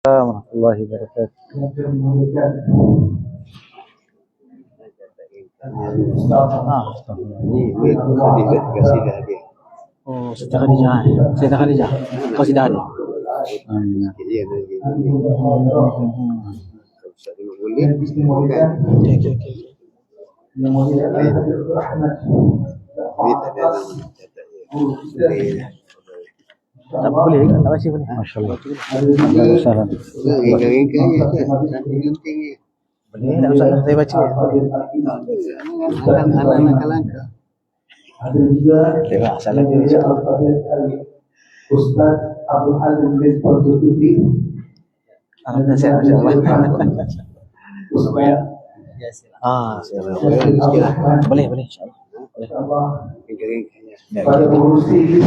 warahmatullahi wabarakatuh. Ini Khadijah kasidah dia. Oh, Siti Khadijah. Siti Khadijah. Kasidah dia. Dia lagi. Ustaz Imam boleh kan? Okey. Ini tak ada catatnya. Tak boleh ke? Tak baca boleh. Masya-Allah. Waalaikumsalam. Ringkang-ringkangnya. Boleh, tak usah saya baca. Anak-anak langkah. Ada juga Tengok salah dia insya-Allah. Ustaz Abdul Halim bin Fadluddin. Alhamdulillah masya-Allah. Ustaz Boleh insya-Allah. Boleh. Ringkang-ringkangnya. pada mengurusi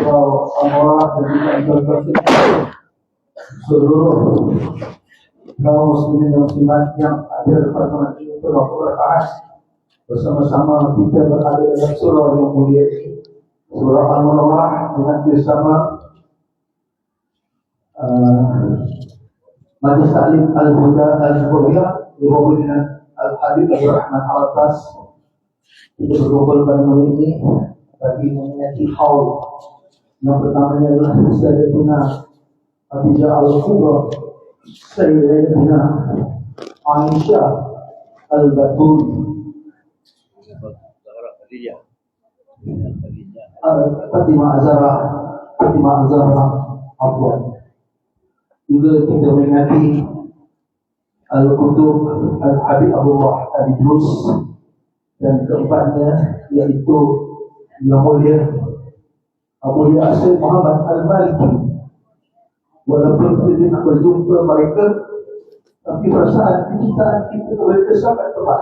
Allah dan seluruh kaum muslimin dan muslimat yang ada di pertemuan ini berbahagia bersama-sama kita berada dalam surah yang mulia ini, surah Al-Mulawah, dengan bersama Majlis Taklim Al-Huda Al-Hurriyah dibawa dengan Al-Habib Al-Rahman Al-Atas. Kita berkumpul pada malam ini bagi memperingati haul yang pertamanya adalah Sayyidatuna Khadijah Al-Kubra, Sayyidatuna Aisyah Al-Batul, Fatimah Azhara Afwan. Juga kita memperingati Al-Qutub Al-Habib Abdullah Al-Idrus, dan keempatnya iaitu Yang Mulia Abu Yasir Muhammad Al-Maliki. Walaupun kita tidak berjumpa mereka, tapi perasaan kecintaan kita mereka sangat tepat.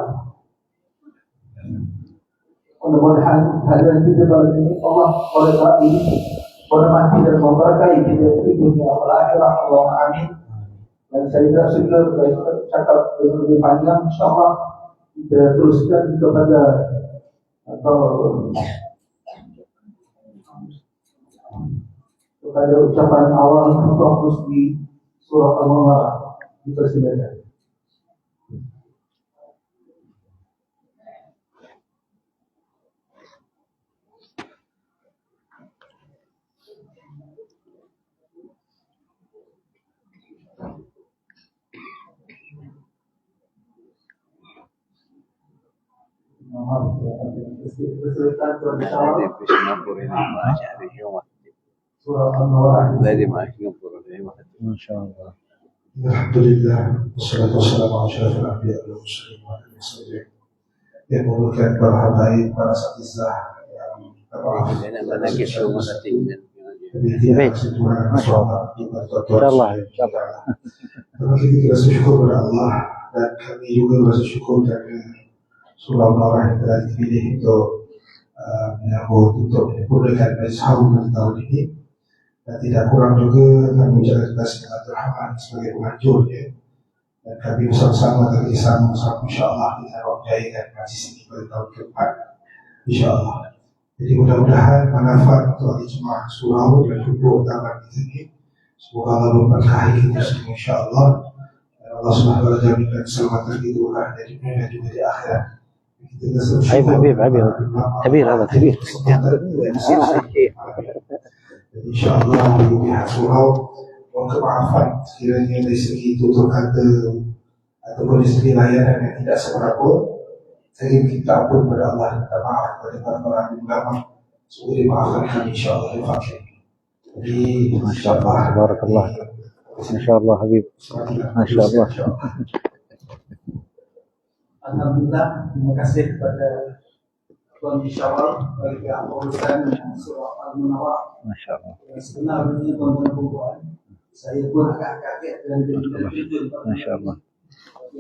Mudah-mudahan hadiran kita pada ini Allah boleh beri bermati dan memberkahi kita di dunia dan akhirat. Allahumma amin. Dan saya tidak suka cakap lebih panjang, insyaAllah kita teruskan kepada ucapan awal fokus di surah Al-Mulawah. Dipersilakan. Masya-Allah. Alhamdulillah, wassalatu wassalamu ala asyrafil anbiya wal mursalin wa ala alihi wasallam. Yang merupakan para habaib, para satizah yang Insya-Allah. Kita rasa syukur kepada Allah, dan kami juga rasa syukur kerana surah Al-Mulawah yang telah dipilih untuk menyambut untuk menyempurnakan majlis haul pada tahun ini. Dan tidak kurang juga kami ucapkan terima kasih kepada Abdul Rahman sebagai penganjurnya, dan kami bersama-sama kerjasama bersama insyaAllah kita akan menjayakan majlis ini pada tahun keempat insyaAllah. Jadi mudah-mudahan manfaat untuk ahli jemaah surau dan hubung taman kita ini, semoga Allah memberkahi kita semua insyaAllah, dan Allah SWT jaminkan keselamatan kita bukan di dunia dan juga di akhirat. Habib InsyaAllah di pihak surau mohon kemaafan sekiranya dari segi tutur kata ataupun dari segi layanan yang tidak seberapa. Saya ingin minta ampun kepada Allah, minta maaf kepada para ulama, semoga dimaafkan kami insyaAllah. Jadi Masya-Allah, barakallah. Masya-Allah Habib. Masya-Allah. Alhamdulillah, terima kasih kepada Tuan Syawal bagi pengurusan surah Al-Mulawah. Masya-Allah. Sebenarnya tuan-tuan perempuan, saya pun agak kaget dan terkejut. Masya-Allah.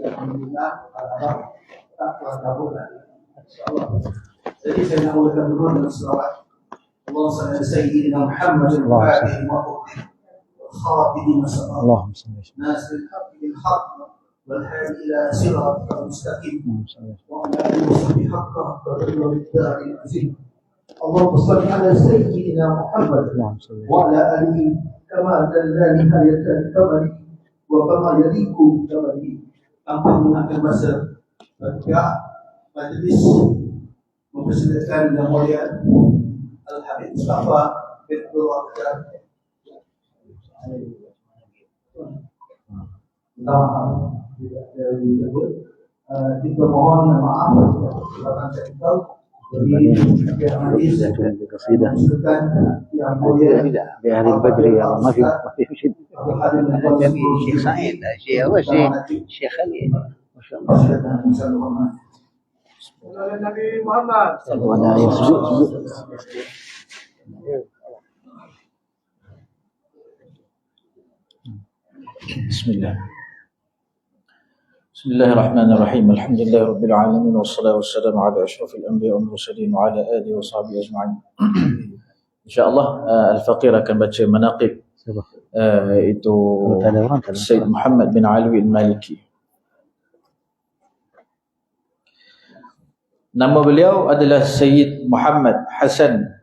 Alhamdulillah, harap tak terkabul lagi. InsyaAllah. Jadi saya nak mulakan dulu dengan selawat. Allah salli Sayyidina Muhammad al-Fatih wa-Uqtih wa-Khatib Mas'allah. Allahumma salli. Nasir al-Haq bil-Haq والهادي إلى صراط المستقيم وعلى آله وصحبه حقه وبلغ الدار العظيم. اللهم صل على سيدنا محمد وعلى آله kama dallani hayatan tabari wa kama yaliku tabari. Tanpa menggunakan bahasa pihak majlis mempersilakan Yang Mulia Al-Habib Mustafa bin Abdullah Qajar. Kita mohon maaf kesalahan teknikal. Jadi hadis قصيدة Yang Mulia بأهل البدر يا ما في شيء Tapi Syekh Said, Syekh apa? Syekh Khalid. ما شاء الله وانا سجود بسم الله. بسم الله الرحمن الرحيم. الحمد لله رب العالمين والصلاة والسلام على أشرف الأنبياء والمرسلين وعلى آله وصحبه أجمعين. InsyaAllah Al-Faqir akan baca manaqib itu Sayyid Muhammad bin Alwi Al-Maliki. Nama beliau adalah Sayyid Muhammad Hasan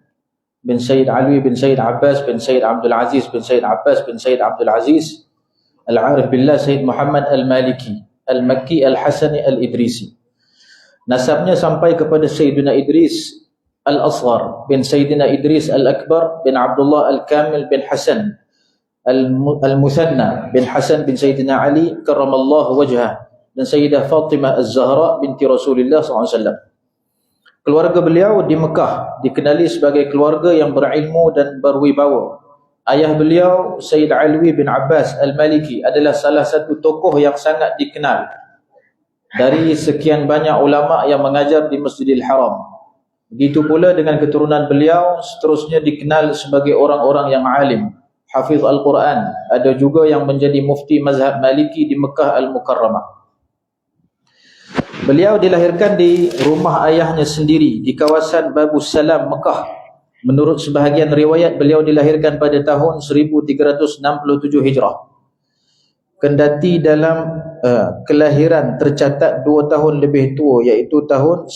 bin Sayyid Alwi bin Sayyid Abbas bin Sayyid Abdul Aziz bin Sayyid Abbas bin Sayyid Abdul Aziz Al-Arif Billah Sayyid Muhammad Al-Maliki Al-Makki Al-Hasani Al-Idrisi. Nasabnya sampai kepada Sayyidina Idris Al-Asghar bin Sayyidina Idris Al-Akbar bin Abdullah Al-Kamil bin Hasan Al-Muthanna bin Hasan bin Sayyidina Ali karramallahu wajhah dan Sayyidah Fatimah Az-Zahra binti Rasulullah SAW. Keluarga beliau di Mekah dikenali sebagai keluarga yang berilmu dan berwibawa. Ayah beliau Sayyid Alwi bin Abbas Al-Maliki adalah salah satu tokoh yang sangat dikenal dari sekian banyak ulama yang mengajar di Masjidil Haram. Begitu pula dengan keturunan beliau seterusnya dikenal sebagai orang-orang yang alim, hafiz Al-Quran. Ada juga yang menjadi mufti mazhab Maliki di Mekah Al-Mukarramah. Beliau dilahirkan di rumah ayahnya sendiri di kawasan Babus Salam, Mekah. Menurut sebahagian riwayat, beliau dilahirkan pada tahun 1367 Hijrah. Kendati dalam kelahiran tercatat 2 tahun lebih tua, iaitu tahun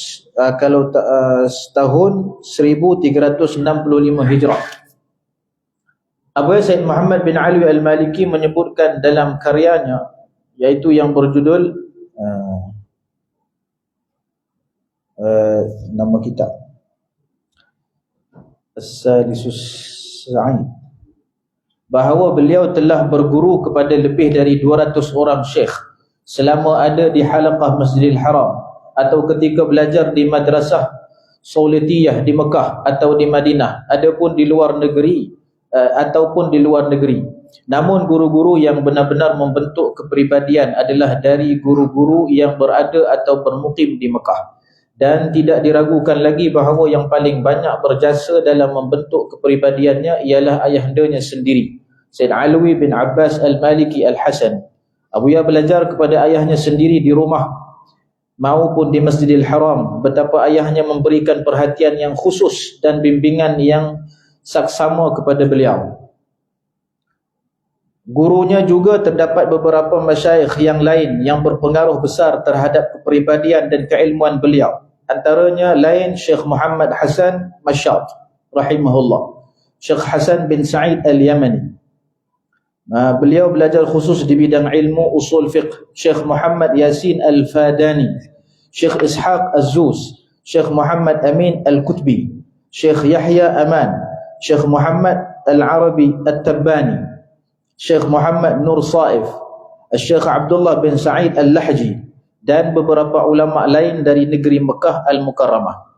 tahun 1365 Hijrah. Abu Said Muhammad bin Alwi Al-Maliki menyebutkan dalam karyanya, iaitu yang berjudul nama kitab As-Sadisus Sa'id, bahawa beliau telah berguru kepada lebih dari 200 orang syekh selama ada di halaqah Masjidil Haram atau ketika belajar di madrasah Saulitiyah di Mekah atau di Madinah, adapun di luar negeri ataupun di luar negeri. Namun guru-guru yang benar-benar membentuk kepribadian adalah dari guru-guru yang berada atau bermukim di Mekah. Dan tidak diragukan lagi bahawa yang paling banyak berjasa dalam membentuk kepribadiannya ialah ayahandanya sendiri, Sayyid Alwi bin Abbas Al-Maliki Al-Hasan. Abuya belajar kepada ayahnya sendiri di rumah maupun di Masjidil Haram, betapa ayahnya memberikan perhatian yang khusus dan bimbingan yang saksama kepada beliau. Gurunya juga terdapat beberapa masyayikh yang lain yang berpengaruh besar terhadap kepribadian dan keilmuan beliau. Antaranya lain Syekh Muhammad Hasan Mashat rahimahullah, Syekh Hasan bin Sa'id Al-Yamani. Beliau belajar khusus di bidang ilmu usul fiqh. Syekh Muhammad Yasin Al-Fadani, Syekh Ishaq Az-Zuz, Syekh Muhammad Amin Al-Kutbi, Syekh Yahya Aman, Syekh Muhammad Al-Arabi At-Tabbani, Syekh Muhammad Nur Saif, Syekh Abdullah bin Sa'id Al-Lahji dan beberapa ulama lain dari negeri Mekah Al-Mukarramah.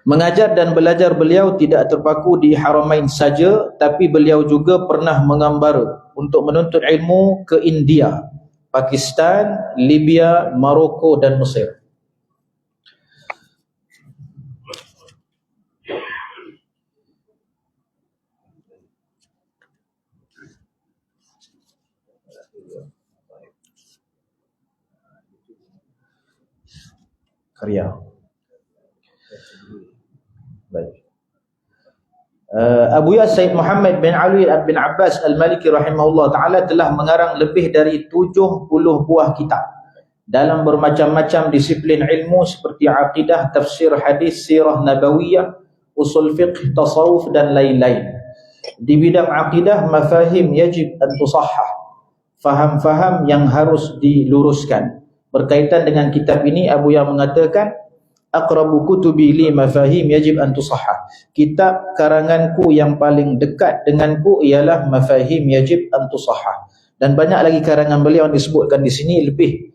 Mengajar dan belajar beliau tidak terpaku di Haramain saja, tapi beliau juga pernah mengembara untuk menuntut ilmu ke India, Pakistan, Libya, Maroko dan Mesir. Karya. Baik. Abuya Sayyid Muhammad bin Alwi bin Abbas Al-Maliki rahimahullah ta'ala telah mengarang lebih dari 70 buah kitab dalam bermacam-macam disiplin ilmu seperti aqidah, tafsir hadis, sirah nabawiyah, usul fiqh, tasawuf dan lain-lain. Di bidang akidah, mafahim yajib an tusahhah, faham-faham yang harus diluruskan. Berkaitan dengan kitab ini, Abu Yang mengatakan, aqrabu kutubi li mafahim yajib an tusahhah. Kitab karanganku yang paling dekat denganku ialah mafahim yajib an tusahhah. Dan banyak lagi karangan beliau yang disebutkan di sini, lebih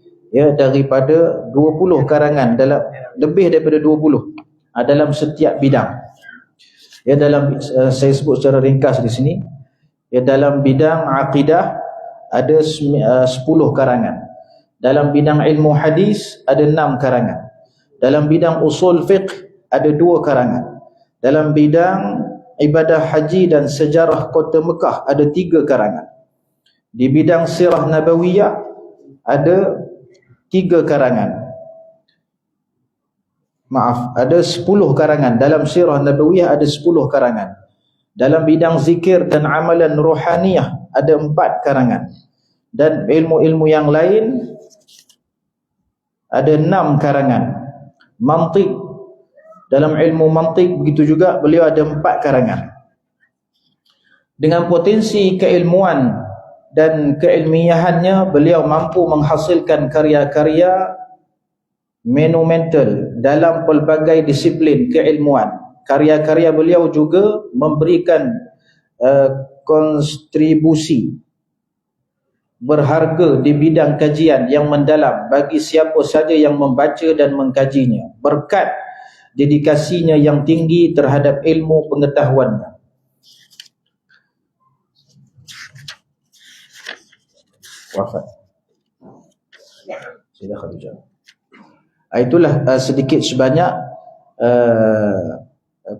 daripada 20 karangan, dalam lebih daripada 20 dalam setiap bidang. Dalam saya sebut secara ringkas di sini, dalam bidang akidah ada 10 karangan. Dalam bidang ilmu hadis ada 6 karangan. Dalam bidang usul fiqh ada 2 karangan. Dalam bidang ibadah haji dan sejarah kota Mekah ada 3 karangan. Di bidang sirah nabawiyah ada 3 karangan. Maaf, ada 10 karangan. Dalam sirah nabawiyah ada 10 karangan. Dalam bidang zikir dan amalan rohaniyah ada 4 karangan. Dan ilmu-ilmu yang lain ada 6 karangan. Mantiq, dalam ilmu mantiq begitu juga beliau ada 4 karangan. Dengan potensi keilmuan dan keilmiahannya, beliau mampu menghasilkan karya-karya monumental dalam pelbagai disiplin keilmuan. Karya-karya beliau juga memberikan kontribusi berharga di bidang kajian yang mendalam bagi siapa saja yang membaca dan mengkajinya, berkat dedikasinya yang tinggi terhadap ilmu pengetahuannya. Wafat Sayyidah Khadijah. Itulah sedikit sebanyak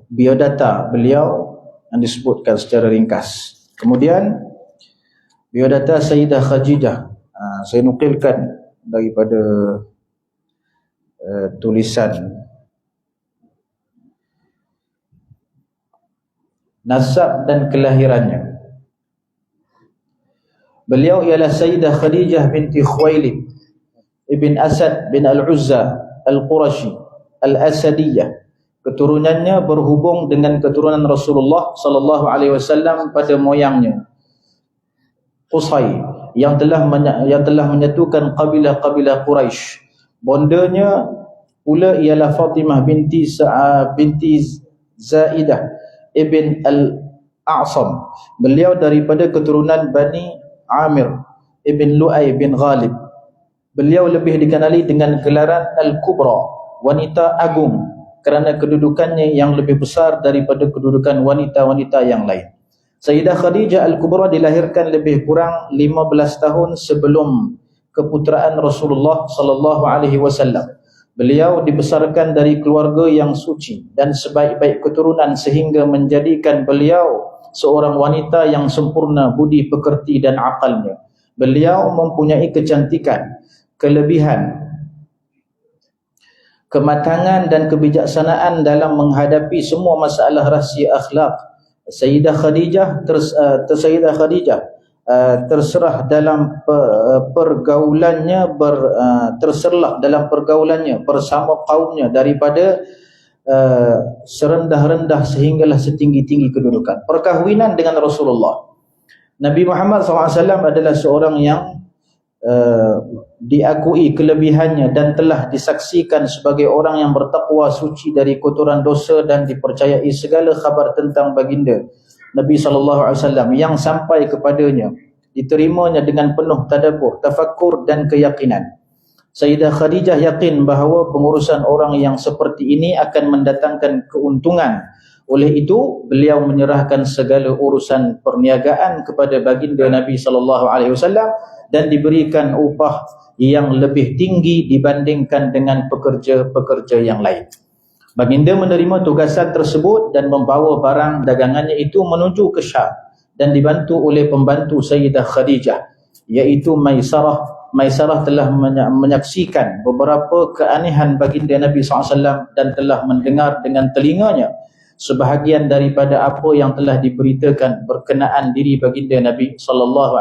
biodata beliau yang disebutkan secara ringkas. Kemudian biodata Sayyidah Khadijah, saya nukilkan daripada tulisan nasab dan kelahirannya. Beliau ialah Sayyidah Khadijah binti Khuwailid ibn Asad bin Al-Uzza Al-Qurashi Al-Asadiyah. Keturunannya berhubung dengan keturunan Rasulullah sallallahu alaihi wasallam pada moyangnya Qusay, yang telah menyatukan kabilah-kabilah Quraisy. Bondanya pula ialah Fatimah binti Zaidah ibn Al-A'sam. Beliau daripada keturunan Bani Amir ibn Lu'ay bin Ghalib. Beliau lebih dikenali dengan gelaran Al-Kubra, wanita agung, kerana kedudukannya yang lebih besar daripada kedudukan wanita-wanita yang lain. Sayyidah Khadijah Al-Kubra dilahirkan lebih kurang 15 tahun sebelum keputeraan Rasulullah sallallahu alaihi wasallam. Beliau dibesarkan dari keluarga yang suci dan sebaik-baik keturunan, sehingga menjadikan beliau seorang wanita yang sempurna budi pekerti dan akalnya. Beliau mempunyai kecantikan, kelebihan, kematangan dan kebijaksanaan dalam menghadapi semua masalah rahsia akhlak. Sayyidah Khadijah terserah dalam pergaulannya, terserlah dalam pergaulannya bersama kaumnya, daripada serendah-rendah sehinggalah setinggi-tinggi kedudukan. Perkahwinan dengan Rasulullah. Nabi Muhammad SAW adalah seorang yang diakui kelebihannya dan telah disaksikan sebagai orang yang bertakwa, suci dari kotoran dosa, dan dipercayai segala khabar tentang baginda Nabi SAW yang sampai kepadanya diterimanya dengan penuh tadabbur, tafakkur dan keyakinan. Sayyidah Khadijah yakin bahawa pengurusan orang yang seperti ini akan mendatangkan keuntungan. Oleh itu, beliau menyerahkan segala urusan perniagaan kepada baginda Nabi SAW dan diberikan upah yang lebih tinggi dibandingkan dengan pekerja-pekerja yang lain. Baginda menerima tugasan tersebut dan membawa barang dagangannya itu menuju ke Syam dan dibantu oleh pembantu Sayyidah Khadijah, iaitu Maisarah. Maisarah telah menyaksikan beberapa keanehan baginda Nabi SAW dan telah mendengar dengan telinganya sebahagian daripada apa yang telah diberitakan berkenaan diri baginda Nabi SAW.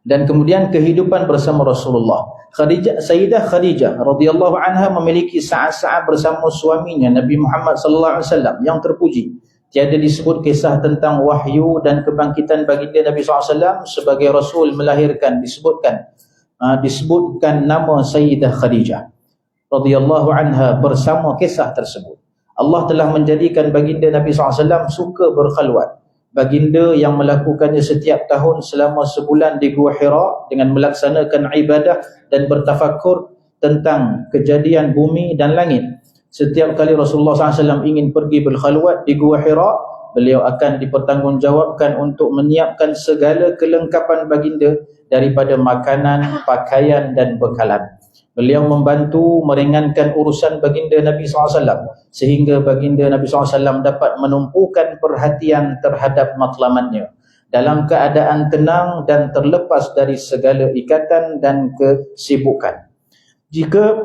Dan kemudian kehidupan bersama Rasulullah. Sayyidah Khadijah radhiyallahu anha memiliki saat-saat bersama suaminya Nabi Muhammad SAW yang terpuji, Tiada disebut kisah tentang wahyu dan kebangkitan baginda Nabi SAW sebagai Rasul melahirkan. Disebutkan nama Sayyidah Khadijah radhiyallahu anha bersama kisah tersebut. Allah telah menjadikan baginda Nabi SAW suka berkhalwat. Baginda yang melakukannya setiap tahun selama sebulan di Gua Hira dengan melaksanakan ibadah dan bertafakur tentang kejadian bumi dan langit. Setiap kali Rasulullah SAW ingin pergi berkhalwat di Gua Hira, beliau akan dipertanggungjawabkan untuk menyiapkan segala kelengkapan baginda daripada makanan, pakaian dan bekalan. Beliau membantu meringankan urusan baginda Nabi SAW sehingga baginda Nabi SAW dapat menumpukan perhatian terhadap matlamatnya dalam keadaan tenang dan terlepas dari segala ikatan dan kesibukan. Jika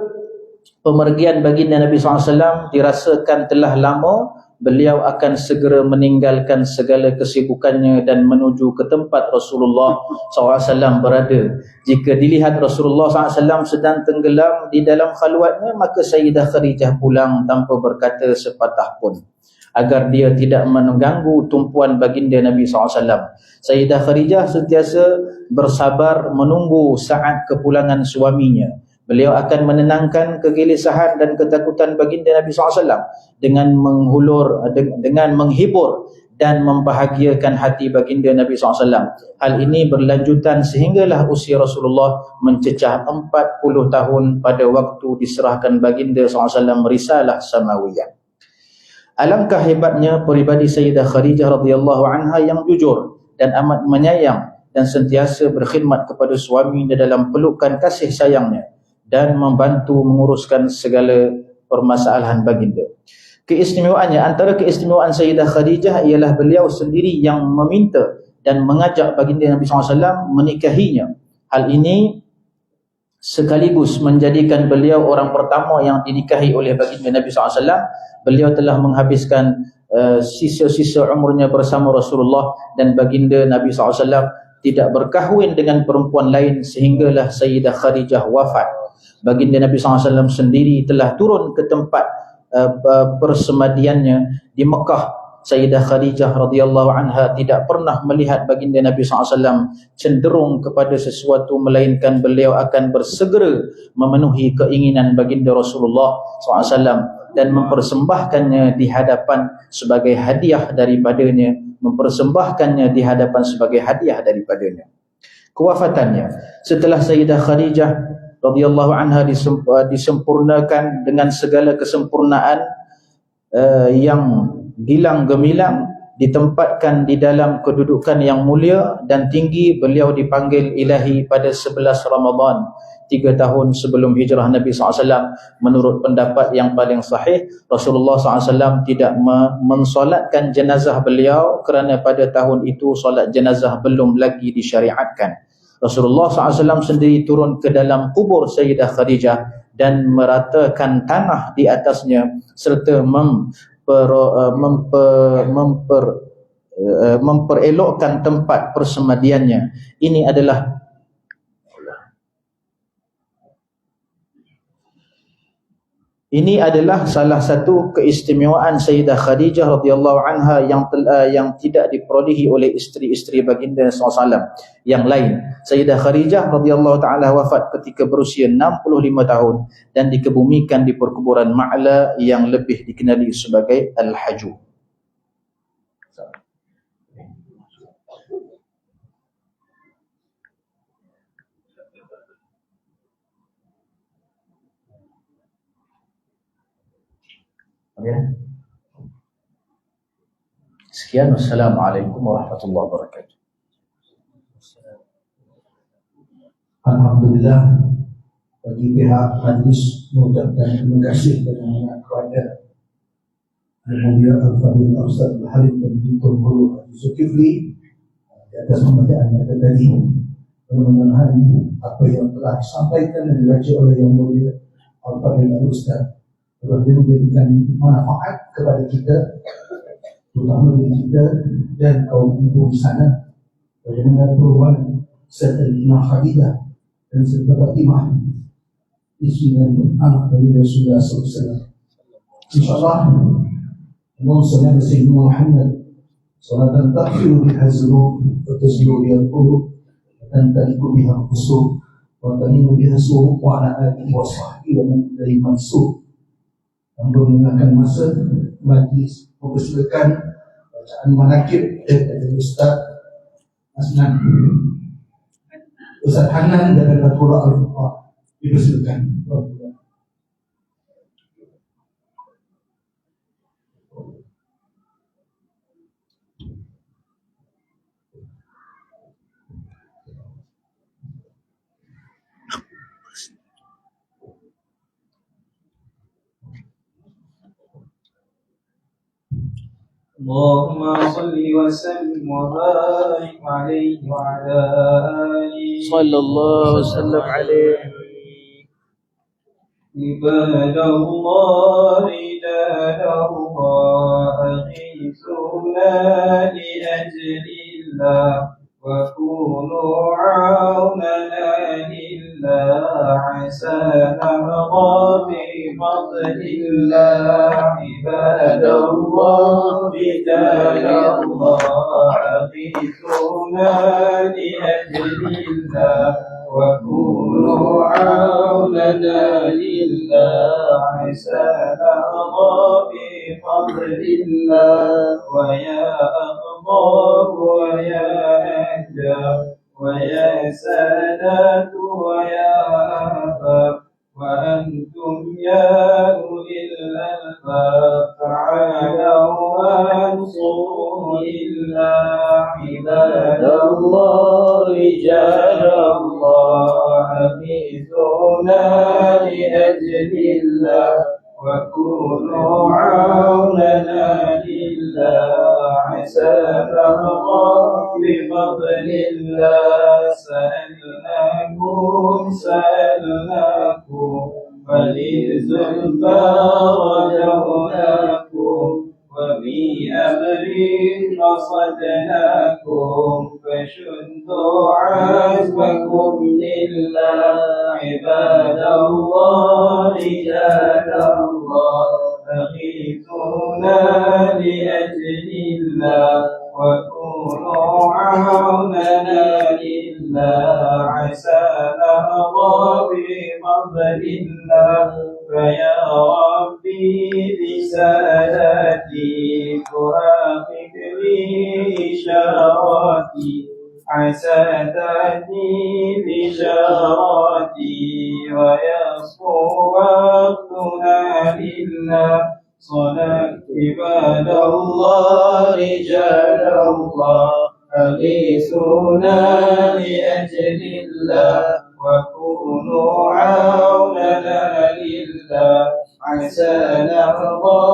pemergian baginda Nabi SAW dirasakan telah lama, beliau akan segera meninggalkan segala kesibukannya dan menuju ke tempat Rasulullah SAW berada. Jika dilihat Rasulullah SAW sedang tenggelam di dalam khalwatnya, maka Sayyidah Khadijah pulang tanpa berkata sepatah pun, agar dia tidak mengganggu tumpuan baginda Nabi SAW. Sayyidah Khadijah sentiasa bersabar menunggu saat kepulangan suaminya. Beliau akan menenangkan kegelisahan dan ketakutan baginda Nabi SAW dengan menghibur dan membahagiakan hati baginda Nabi SAW. Hal ini berlanjutan sehinggalah usia Rasulullah mencecah 40 tahun pada waktu diserahkan baginda SAW risalah samawiyah. Alangkah hebatnya peribadi Sayyidah Khadijah radhiyallahu anha yang jujur dan amat menyayang dan sentiasa berkhidmat kepada suaminya dalam pelukan kasih sayangnya dan membantu menguruskan segala permasalahan baginda. Keistimewaannya, antara keistimewaan Sayyidah Khadijah ialah beliau sendiri yang meminta dan mengajak baginda Nabi SAW menikahinya. Hal ini sekaligus menjadikan beliau orang pertama yang dinikahi oleh baginda Nabi SAW. Beliau telah menghabiskan sisa-sisa umurnya bersama Rasulullah dan baginda Nabi SAW tidak berkahwin dengan perempuan lain sehinggalah Sayyidah Khadijah wafat. Baginda Nabi SAW sendiri telah turun ke tempat persemadiannya di Mekah. Sayyidah Khadijah radhiyallahu anha tidak pernah melihat baginda Nabi SAW cenderung kepada sesuatu melainkan beliau akan bersegera memenuhi keinginan baginda Rasulullah SAW dan mempersembahkannya di hadapan sebagai hadiah daripadanya, Kewafatannya, setelah Sayyidah Khadijah radhiyallahu anha disempurnakan dengan segala kesempurnaan yang gilang gemilang, ditempatkan di dalam kedudukan yang mulia dan tinggi. Beliau dipanggil ilahi pada 11 Ramadan 3 tahun sebelum hijrah Nabi SAW. Menurut pendapat yang paling sahih, Rasulullah SAW tidak mensolatkan jenazah beliau kerana pada tahun itu solat jenazah belum lagi disyariatkan. Rasulullah SAW sendiri turun ke dalam kubur Sayyidah Khadijah dan meratakan tanah di atasnya serta memperelokkan tempat persemadiannya. Ini adalah salah satu keistimewaan Sayyidah Khadijah radhiyallahu anha yang tidak diperolehi oleh isteri-isteri baginda SAW yang lain. Sayyidah Khadijah radhiyallahu taala wafat ketika berusia 65 tahun dan dikebumikan di perkuburan Ma'la yang lebih dikenali sebagai Al-Haju. Sekian, wassalamualaikum warahmatullahi wabarakatuh. Alhamdulillah, bagi pihak majlis mengucapkan terima kasih kepada Al-Mulia Al-Fadhil Ustaz Al-Halim dan Tuan Guru Zulkifli di atas pembacaan yang tadi. Mudah-mudahan apa yang telah disampaikan dan dibaca oleh Yang Mulia Al-Fadhil Ustaz menjadikan manfaat kepada kita, terutama diri kita dan kaum ibu di sana, bagaimana perubahan Sayyidah Khadijah dan serta Fatimah isteri dan anak dari Rasulullah SAW. InsyaAllah اللهم صل على سيدنا محمد صلاة تغفر بها الذنوب وتزيل بها القلوب وتنتهي بها القصور وتنين بها السوء وعلى آله وصحبه ومن إليه منصور. Hamba menggunakan masa majlis mempersilakan bacaan manakib daripada Ustaz Asnan, Ustaz Hanan dan Datuk Al-Fuqah. Dipersilakan. اللهم صل وسلم وبارك عليه وعلى آله صلى الله وسلم عليه. عباد الله رجال الله أغيثونا لأجل الله وكونوا عوننا لله عسى نرضى بفضل الله. عباد الله رجال الله أغيثونا لأجل الله وكونوا عوننا لله عسى نرضى بفضل الله. ويا أخبار ويا أهدى ويا سادات ويا أحباب وأنتم يا أولي الألباب تعالوا وانصروا لله. عباد الله رجال الله أغيثونا لأجل الله وكونوا عوننا لله عسى نرضى بفضل الله. سألناكم وللزلفى رجوناكم وبأمر قصدناكم فشدوا عزمكم لله. عباد الله رجال الله أغيثونا لأجل الله وكونوا عوننا لله عسى نرضى بفضل الله. فيا ربي بساداتي ترافق لي إشاراتي عسى تأتي بشاراتي ويصفو وقتنا لله. صلاة عباد الله رجال الله أغيثونا لأجل الله وكونوا عوننا لله عسى نرضى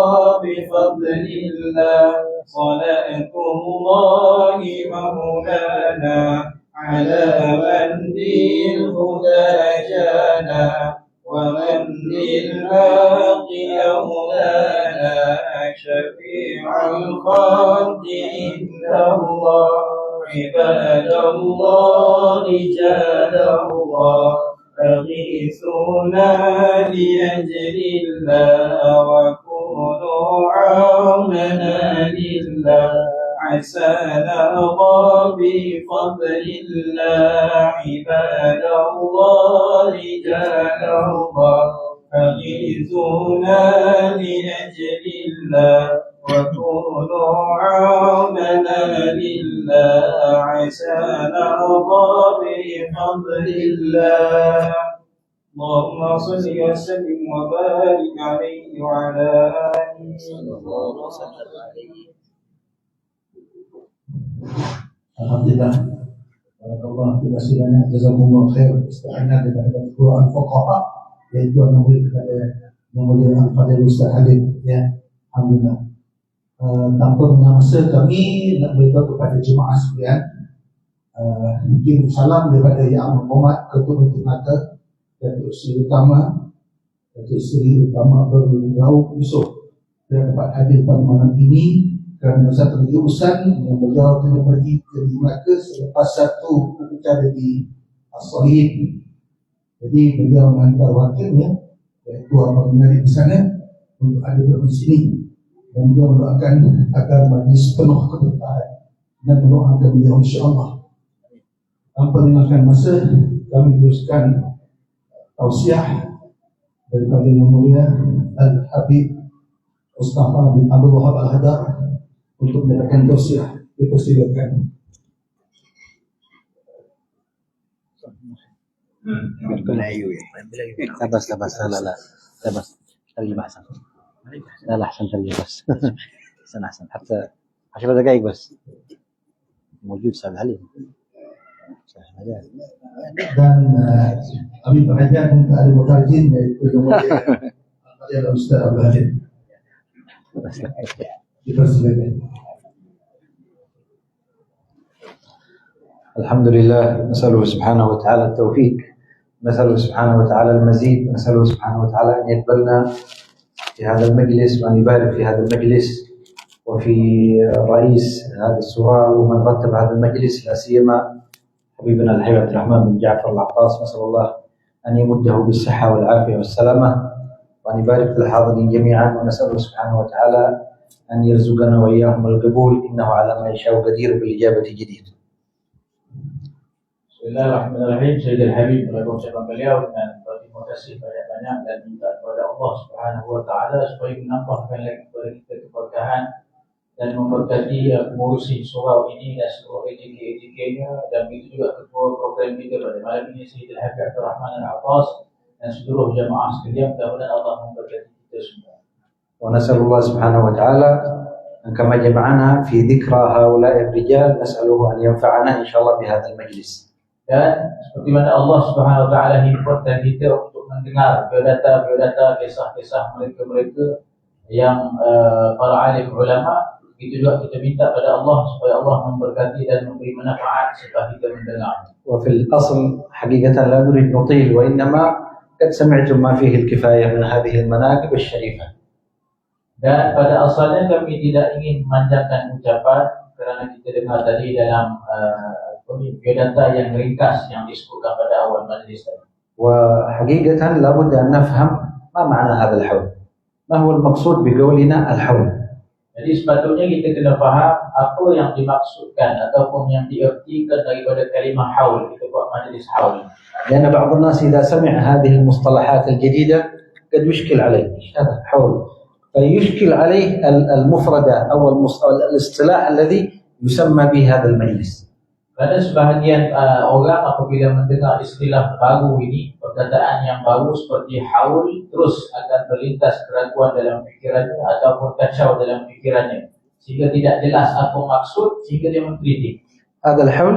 بفضل الله. صلاة الله مولانا على من بالهدى جانا ومن للحق أولانا شفيع الخلق عند الله. عباد الله رجال الله أغيثونا لأجل الله وكونوا عوننا لله عسى نرضى بفضل الله. عباد الله رجال الله أغيثونا لأجل الله وكونوا عوننا لله عسى نرضى بفضل الله. اللهم صل وسلم وبارك عليه وعلى آله صلى الله وسلم عليه. Alhamdulillah. Barakallah, terima kasih banyak. Jazakumullah khair. Isti'anah daripada Quran Fuqaha, iaitu memohon kepada Yang Mulia Al-Fadhil Ustaz Halim, ya. Alhamdulillah. Tanpa mengamasa, kami nak beritahu kepada jemaah sekalian, mungkin salam daripada Yang Muhammad Ketua Menteri Mata, Datuk Seri Utama Berlauk Yusof, dan dapat hadir pada malam ini kerana satu urusan yang beliau kena pergi ke Melaka selepas satu upacara di As-Salih. Jadi beliau menghantar wakilnya, iaitu Abang Menarik di sana, untuk ada di sini. dan juga mendoakan agar majlis penuh keberkahan dan mendoakan beliau insya-Allah. Tanpa memakan masa, kami teruskan tausiah daripada Yang Mulia Al-Habib Mustafa bin Abdul Wahab Al-Hadar untuk menyampaikan tausiah. Dipersilakan. Melayu ya. لا بس لا بس ترجمة أحسن. لا أحسن ترجمة بس. أحسن حتى 10 دقائق بس. موجود أستاذ علي. Dan Habib Hajar minta ada mutarjim yaitu Yang Mulia Al Ustaz Abdul Halim. Dipersilakan. الحمد لله، نسأله سبحانه وتعالى التوفيق، نسأله سبحانه وتعالى المزيد، نسأله سبحانه وتعالى أن يقبلنا في هذا المجلس وأن يبارك في هذا المجلس وفي رئيس هذا السورة ومن رتب هذا المجلس، لا سيما حبيبنا الحبيب عبد الرحمن بن جعفر العطاس. نسأل الله أن يمده بالصحة والعافية والسلامة وأن يبارك في الحاضرين جميعا، ونسأله سبحانه وتعالى أن يرزقنا وإياهم القبول، إنه على ما يشاء قدير بالإجابة جدير. Bismillahirrahmanirrahim. Sayyidil Habib mengucapkan beliau dengan terima kasih banyak-banyak dan minta kepada Allah Subhanahu wa taala supaya menambahkan lagi kepada kita keberkahan dan memberkati pengurusi surau ini dan seluruh AJK-nya, dan begitu juga ketua program kita pada malam ini Sayyidil Habib Abdul Rahman Al-Atas dan seluruh jemaah sekalian. Mudah-mudahan Allah memberkati kita semua. ونسأل الله سبحانه وتعالى أن كما جمعنا في ذكرى هؤلاء الرجال نسأله أن ينفعنا إن شاء الله بهذا المجلس. Dan seperti mana Allah Subhanahu wa taala himpunkan kita untuk mendengar biodata, kisah-kisah mereka-mereka yang para alim ulama, itu juga kita minta pada Allah supaya Allah memberkati dan memberi manfaat setelah kita mendengar. وفي الأصل حقيقة لا نريد نطيل، وإنما قد سمعتم ما فيه الكفاية من هذه المناقب الشريفة. Dan pada asalnya kami tidak ingin memanjangkan ucapan kerana kita dengar tadi dalam biodata yang ringkas yang disebutkan pada awal majlis tadi. وحقيقة لابد أن نفهم ما معنى هذا الحول، ما هو المقصود بقولنا الحول. Jadi sepatutnya kita kena faham apa yang dimaksudkan ataupun yang diartikan daripada kalimah haul. Kita buat majlis haul. لأن بعض الناس إذا سمع هذه المصطلحات الجديدة قد يشكل عليه هذا حول، فيشكل عليه المفردة أو الاصطلاح الذي يسمى به هذا المجلس. Kerana sebahagian orang apabila mendengar istilah baru ini, perkataan yang baru seperti haul, terus akan terlintas keraguan dalam fikirannya ataupun kacau dalam fikirannya, sehingga tidak jelas apa maksud, sehingga dia mengkritik. هذا الحول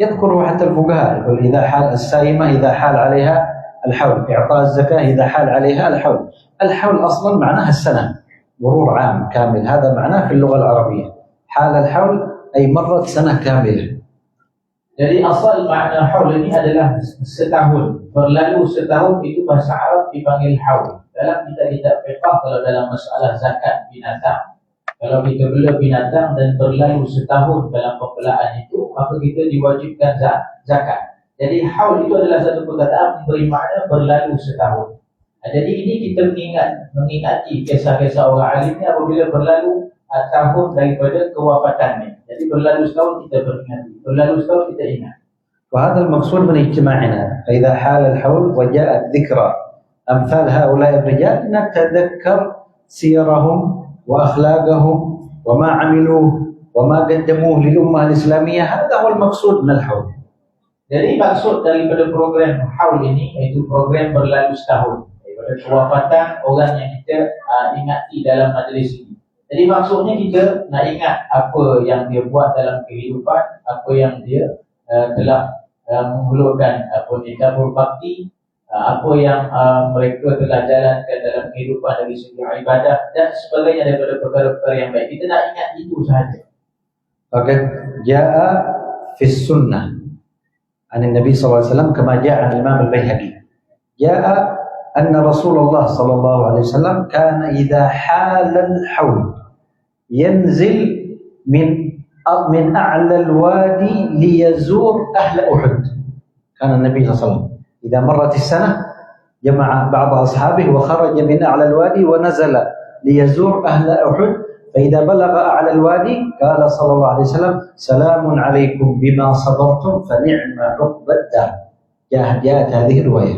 يذكره حتى الفقهاء، يقول إذا حال السائمة إذا حال عليها الحول، إعطاء الزكاة إذا حال عليها الحول. الحول أصلا معناها السنة، مرور عام كامل، هذا معناه في اللغة العربية. حال الحول أي مرت سنة كاملة. Jadi asal makna haul ini adalah setahun. Berlalu setahun itu bahasa Arab dipanggil haul. Dalam kitab fiqh, kalau dalam masalah zakat binatang, kalau kita bela binatang dan berlalu setahun dalam pembelaan itu, maka kita diwajibkan zakat. Jadi haul itu adalah satu perkataan memberi makna berlalu setahun. Jadi ini kita mengingati kisah-kisah orang alim ni apabila berlalu tahun daripada kewafatannya. Jadi berlalu setahun kita beringati, berlalu setahun kita ingat. وهذا المقصود من اجتماعنا، فإذا حال الحول وجاءت ذكرى أمثال هؤلاء الرجال نتذكر سيرهم وأخلاقهم وما عملوه وما قدموه للأمة الإسلامية. هذا هو المقصود من الحول. Jadi maksud daripada program haul ini iaitu program berlalu setahun daripada kewafatan orang yang kita ingati dalam majlis ini. Jadi maksudnya kita nak ingat apa yang dia buat dalam kehidupan, apa yang dia telah menghulurkan dia berbakti, apa yang mereka telah jalankan dalam kehidupan dari segi ibadah dan sebagainya daripada perkara-perkara yang baik. Kita nak ingat itu sahaja. فقد جاء في السنة عن النبي صلى الله عليه وسلم كما جاء عن الإمام البيهقي، جاء أن رسول الله صلى الله عليه وسلم كان إذا حال الحول ينزل من أعلى الوادي ليزور أهل أحد. كان النبي صلى الله عليه وسلم إذا مرت السنة جمع بعض أصحابه وخرج من أعلى الوادي ونزل ليزور أهل أحد فإذا بلغ أعلى الوادي قال صلى الله عليه وسلم سلام عليكم بما صبرتم فنعم عقبى الدار. جاءت هذه الرواية.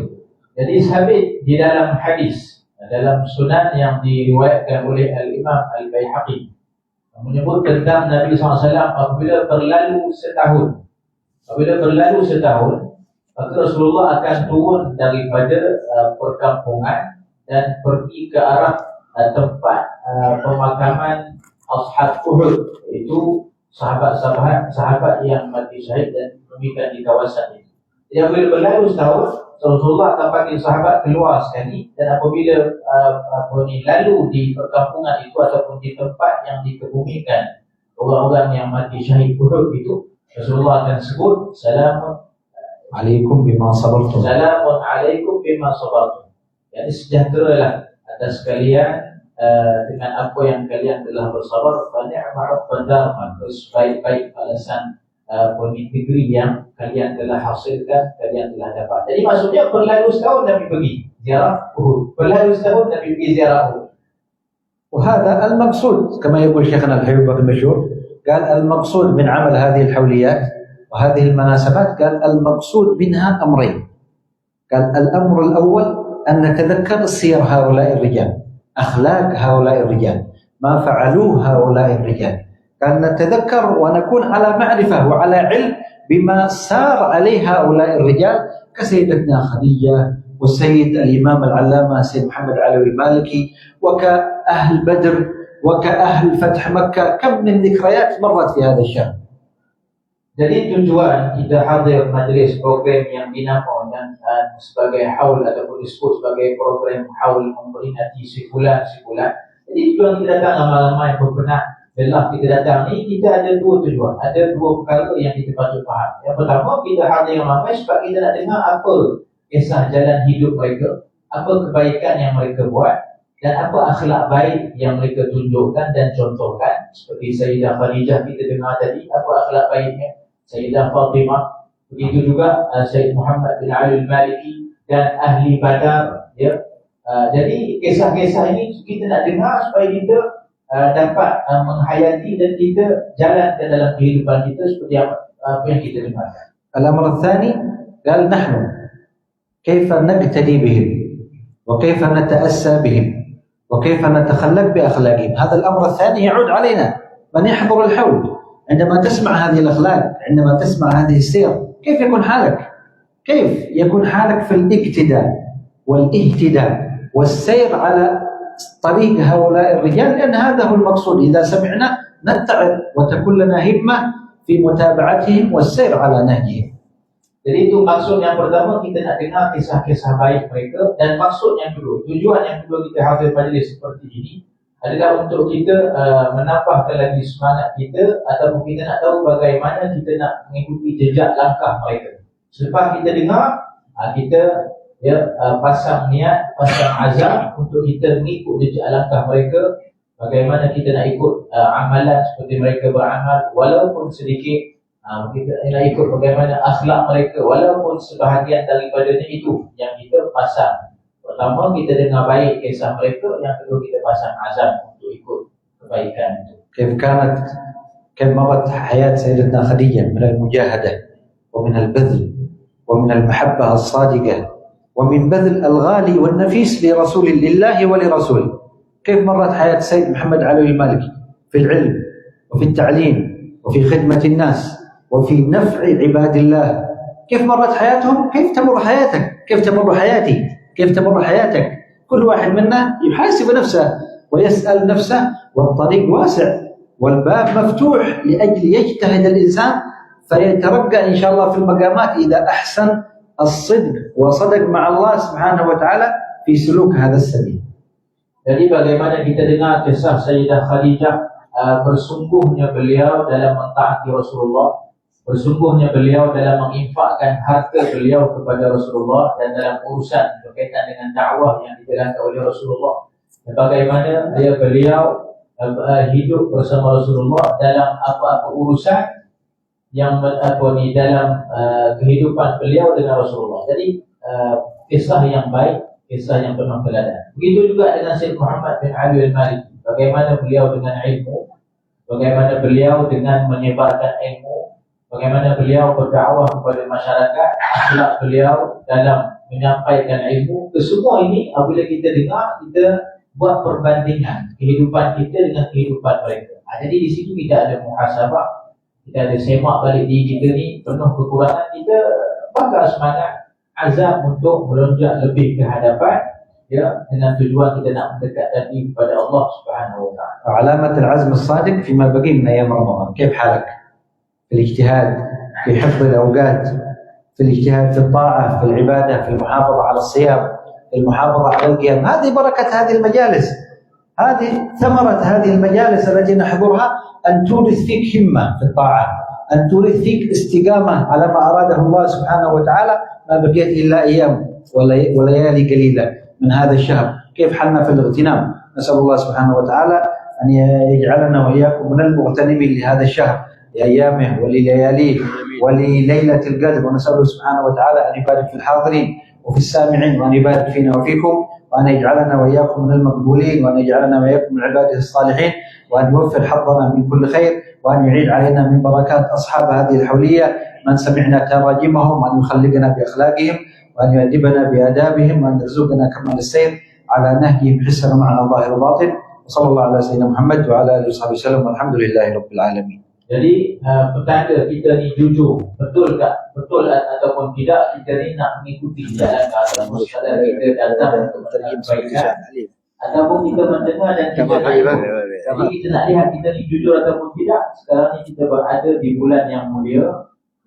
Jadi sabit di dalam hadis, dalam sunan yang diriwayatkan oleh Al-Imam Al-Baihaqi, menyebut tentang Nabi SAW apabila berlalu setahun. Apabila berlalu setahun, maka Rasulullah akan turun daripada perkampungan dan pergi ke arah tempat pemakaman Ashab Uhud, iaitu sahabat yang mati syahid dan dikebumikan di kawasan itu. Jadi apabila berlalu setahun, Rasulullah akan panggil sahabat keluar sekali, dan apabila lalu di perkampungan itu ataupun di tempat yang dikebumikan orang-orang yang mati syahid Uhud itu, Rasulullah akan sebut Salamun alaikum bima sabartum. Salamun alaikum bima sabartum. Jadi sejahteralah atas kalian dengan apa yang kalian telah bersabar. Fa ni'ma 'uqbad dar, sebaik-baik balasan negeri yang kalian telah hasilkan, kalian telah dapat. Jadi maksudnya berlalu setahun Nabi pergi ziarah Uhud, berlalu setahun Nabi pergi ziarah Uhud. وهذا المقصود كما يقول شيخنا الحبيب المشهور، قال المقصود من عمل هذه الحوليات وهذه المناسبات، قال المقصود منها أمرين. قال الأمر الأول أن نتذكر سير هؤلاء الرجال، أخلاق هؤلاء الرجال، ما فعلوه هؤلاء الرجال. قال نتذكر ونكون على معرفة وعلى علم بما سار عليه هؤلاء الرجال كسيدتنا خديجة والسيد الإمام العلامة سيد محمد علوي المالكي وكأهل بدر وكأهل فتح مكة. كم من ذكريات مرت في هذا الشهر. Jadi tujuan kita hadir majlis program yang dinamakan dan sebagai haul ataupun disebut sebagai program haul memperingati si fulan. Jadi tujuan kita datang ramai-ramai berkenaan lelah kita datang ni, kita ada dua tujuan, ada dua perkara yang kita patut faham. Yang pertama, kita hadir ramai sebab kita nak dengar apa kisah jalan hidup mereka, apa kebaikan yang mereka buat, dan apa akhlak baik yang mereka tunjukkan dan contohkan. Seperti Sayyidah Khadijah kita dengar tadi, apa akhlak baiknya, Sayyidah Fatimah, begitu juga Sayyid Muhammad bin Ali al-Maliki dan ahli Badar, ya. Jadi kisah-kisah ini kita nak dengar supaya kita dapat menghayati dan kita jalankan dalam kehidupan kita seperti apa yang kita dengarkan. الأمر الثاني قال نحن كيف نقتدي بهم وكيف نتأسى بهم وكيف نتخلق بأخلاقهم. هذا الأمر الثاني يعود علينا من يحضر الحول. عندما تسمع هذه الأخلاق، عندما تسمع هذه السير، كيف يكون حالك؟ كيف يكون حالك في الاقتداء والاهتداء والسير على طريق هؤلاء الرجال، لأن هذا هو المقصود. إذا سمعنا نتعظ وتكون لنا همة في متابعتهم والسير على نهجهم. Jadi itu maksud yang pertama, kita nak dengar kisah-kisah baik mereka, dan maksud yang kedua, tujuan yang kedua kita hadir majlis seperti ini adalah untuk kita menambahkan lagi semangat kita, ataupun kita nak tahu bagaimana kita nak mengikuti jejak langkah mereka. Selepas kita dengar, kita pasang niat, pasang azam untuk kita mengikut jejak langkah mereka. Bagaimana kita nak ikut amalan seperti mereka beramal, walaupun sedikit. Kita nak ikut bagaimana akhlak mereka, walaupun sebahagian daripadanya itu yang kita pasang. Pertama, kita dengar baik kisah mereka. Yang kedua, kita pasang azam untuk ikut kebaikan itu. كيف مرت حياة سيدتنا خديجة من المجاهدة ومن البذل ومن المحبة الصادقة ومن بذل الغالي والنفيس لرسول الله ولرسوله. كيف مرت حياة السيد محمد علوي المالكي في العلم وفي التعليم وفي خدمة الناس وفي نفع عباد الله. كيف مرت حياتهم؟ كيف تمر حياتك؟ كيف تمر حياتي؟ كيف تمر حياتك؟ كل واحد منا يحاسب نفسه ويسأل نفسه، والطريق واسع والباب مفتوح لأجل يجتهد الإنسان فيترقى إن شاء الله في المقامات إذا أحسن الصدق وصدق مع الله سبحانه وتعالى في سلوك هذا السبيل. Jadi bagaimana kita dengar kisah Sayyidah Khadijah, bersungguhnya beliau dalam mentaati Rasulullah, bersungguhnya beliau dalam menginfakkan harta beliau kepada Rasulullah dan dalam urusan berkaitan dengan dakwah yang dijalankan oleh Rasulullah. Dan bagaimana beliau hidup bersama Rasulullah dalam apa-apa urusan yang dalam kehidupan beliau dengan Rasulullah. Jadi kisah yang baik, kisah yang penuh teladan. Begitu juga dengan Syed Muhammad bin Ali al-Maliki. bagaimana beliau dengan ilmu, bagaimana beliau dengan menyebarkan ilmu, bagaimana beliau berdakwah kepada masyarakat, akhlak beliau dalam menyampaikan ilmu. Kesemua ini apabila kita dengar, kita buat perbandingan kehidupan kita dengan kehidupan mereka. Jadi di situ kita ada muhasabah, kita ada semak balik diri kita ni, penuh kekurangan, kita bakal semangat, azam untuk melonjak lebih ke hadapan, ya, dengan tujuan kita nak mendekatkan diri kepada Allah Subhanahu wa taala. علامة العزم الصادق فيما بقي من أيام رمضان. كيف حالك في الاجتهاد في حفظ الأوقات، في الاجتهاد في الطاعة، في العبادة، في المحافظة على الصيام، في المحافظة على القيام؟ هذه بركة هذه المجالس، هذه ثمرة هذه المجالس التي نحضرها، أن تورث فيك همة في الطاعة، أن تورث فيك استقامة على ما أراده الله سبحانه وتعالى. ما بقيت إلا أيام وليالي قليلة من هذا الشهر. كيف حالنا في الاغتنام؟ نسأل الله سبحانه وتعالى أن يجعلنا وإياكم من المغتنمين لهذا الشهر، لأيامه وللياليه ولليلة القدر. ونسأله سبحانه وتعالى أن يبارك في الحاضرين وفي السامعين، وأن يبارك فينا وفيكم، وأن يجعلنا وإياكم من المقبولين، وأن يجعلنا وإياكم من عباده الصالحين، وأن يوفر حظنا من كل خير، وأن يعيد علينا من بركات أصحاب هذه الحولية من سمعنا تراجمهم، وأن يخلقنا بأخلاقهم، وأن يؤدبنا بآدابهم، وأن يرزقنا كمال السير على نهجهم حسنا معنا ظاهر وباطن. وصلى الله على سيدنا محمد وعلى آله وصحبه وسلم، والحمد لله رب العالمين. Jadi pertanda kita ni jujur, betul tak? Betul ataupun tidak, kita ni nak mengikuti jalan ataupun sekadar kita datang untuk menyampaikan, ataupun kita mendengar dan kita ikut. Jadi kita nak lihat kita ni jujur ataupun tidak. Sekarang ni kita berada di bulan yang mulia,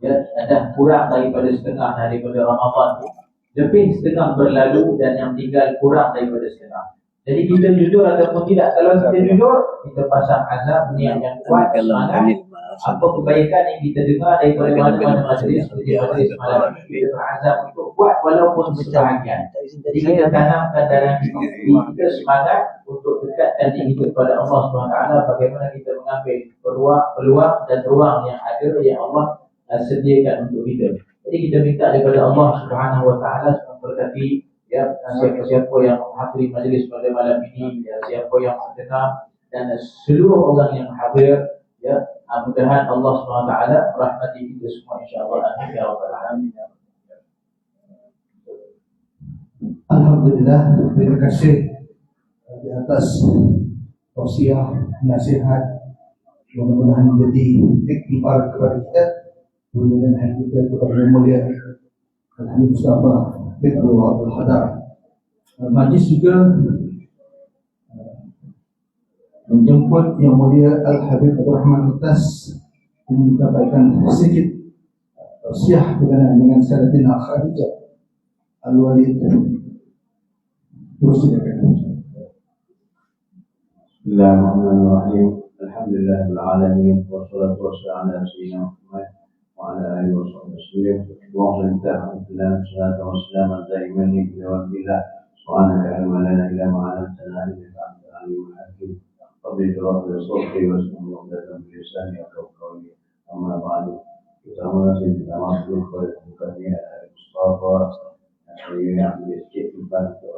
ya, ada kurang daripada setengah daripada Ramadan tu. Lebih setengah berlalu dan yang tinggal kurang daripada setengah. Jadi kita jujur ataupun tidak. Kalau kita jujur, kita pasang azam, niat yang kuat, semangat. Apa kebaikan yang kita dengar daripada mana-mana majlis, seperti majlis malam ini, kita berazam untuk buat walaupun sebahagian. Jadi kita tanamkan dalam diri kita semangat untuk dekatkan diri kita kepada Allah SWT. Bagaimana kita mengambil peluang dan ruang yang ada, yang Allah sediakan untuk kita. Jadi kita minta daripada Allah SWT memberkati, ya, siapa-siapa yang menghadiri majlis pada malam ini, ya, siapa yang mendengar, dan seluruh orang yang hadir, ya, mudah-mudahan Allah SWT rahmati kita semua, insyaAllah. Amin ya rabbal alamin. Alhamdulillah, terima kasih di atas tausiah, nasihat, mudah-mudahan menjadi iktibar kepada kita, mudah-mudahan kita kepada yang mulia Al-Habib Mustafa bin Abdul Hadar. Majlis juga menjemput yang mulia Al-Habib Abdul Rahman Mumtaz menyampaikan sedikit tausiah berkenaan dengan Sayyidatina Khadijah Al-Walid. Terus silakan. Bismillahirrahmanirrahim. Alhamdulillahil alamin, wassalatu wassalamu ala sayyidina Muhammad wa ala alihi wasallam. Wa sallallahu wassalamu daiman ila billah. Subhanaka la ilaha illa anta innaka antal alimul hakim. Rabbi ij'al sawti wa ismi muqaddasan bi lisani wa qawli. Amma ba'du. Kita masih kepada bukannya Mustafa yang sedikit membantu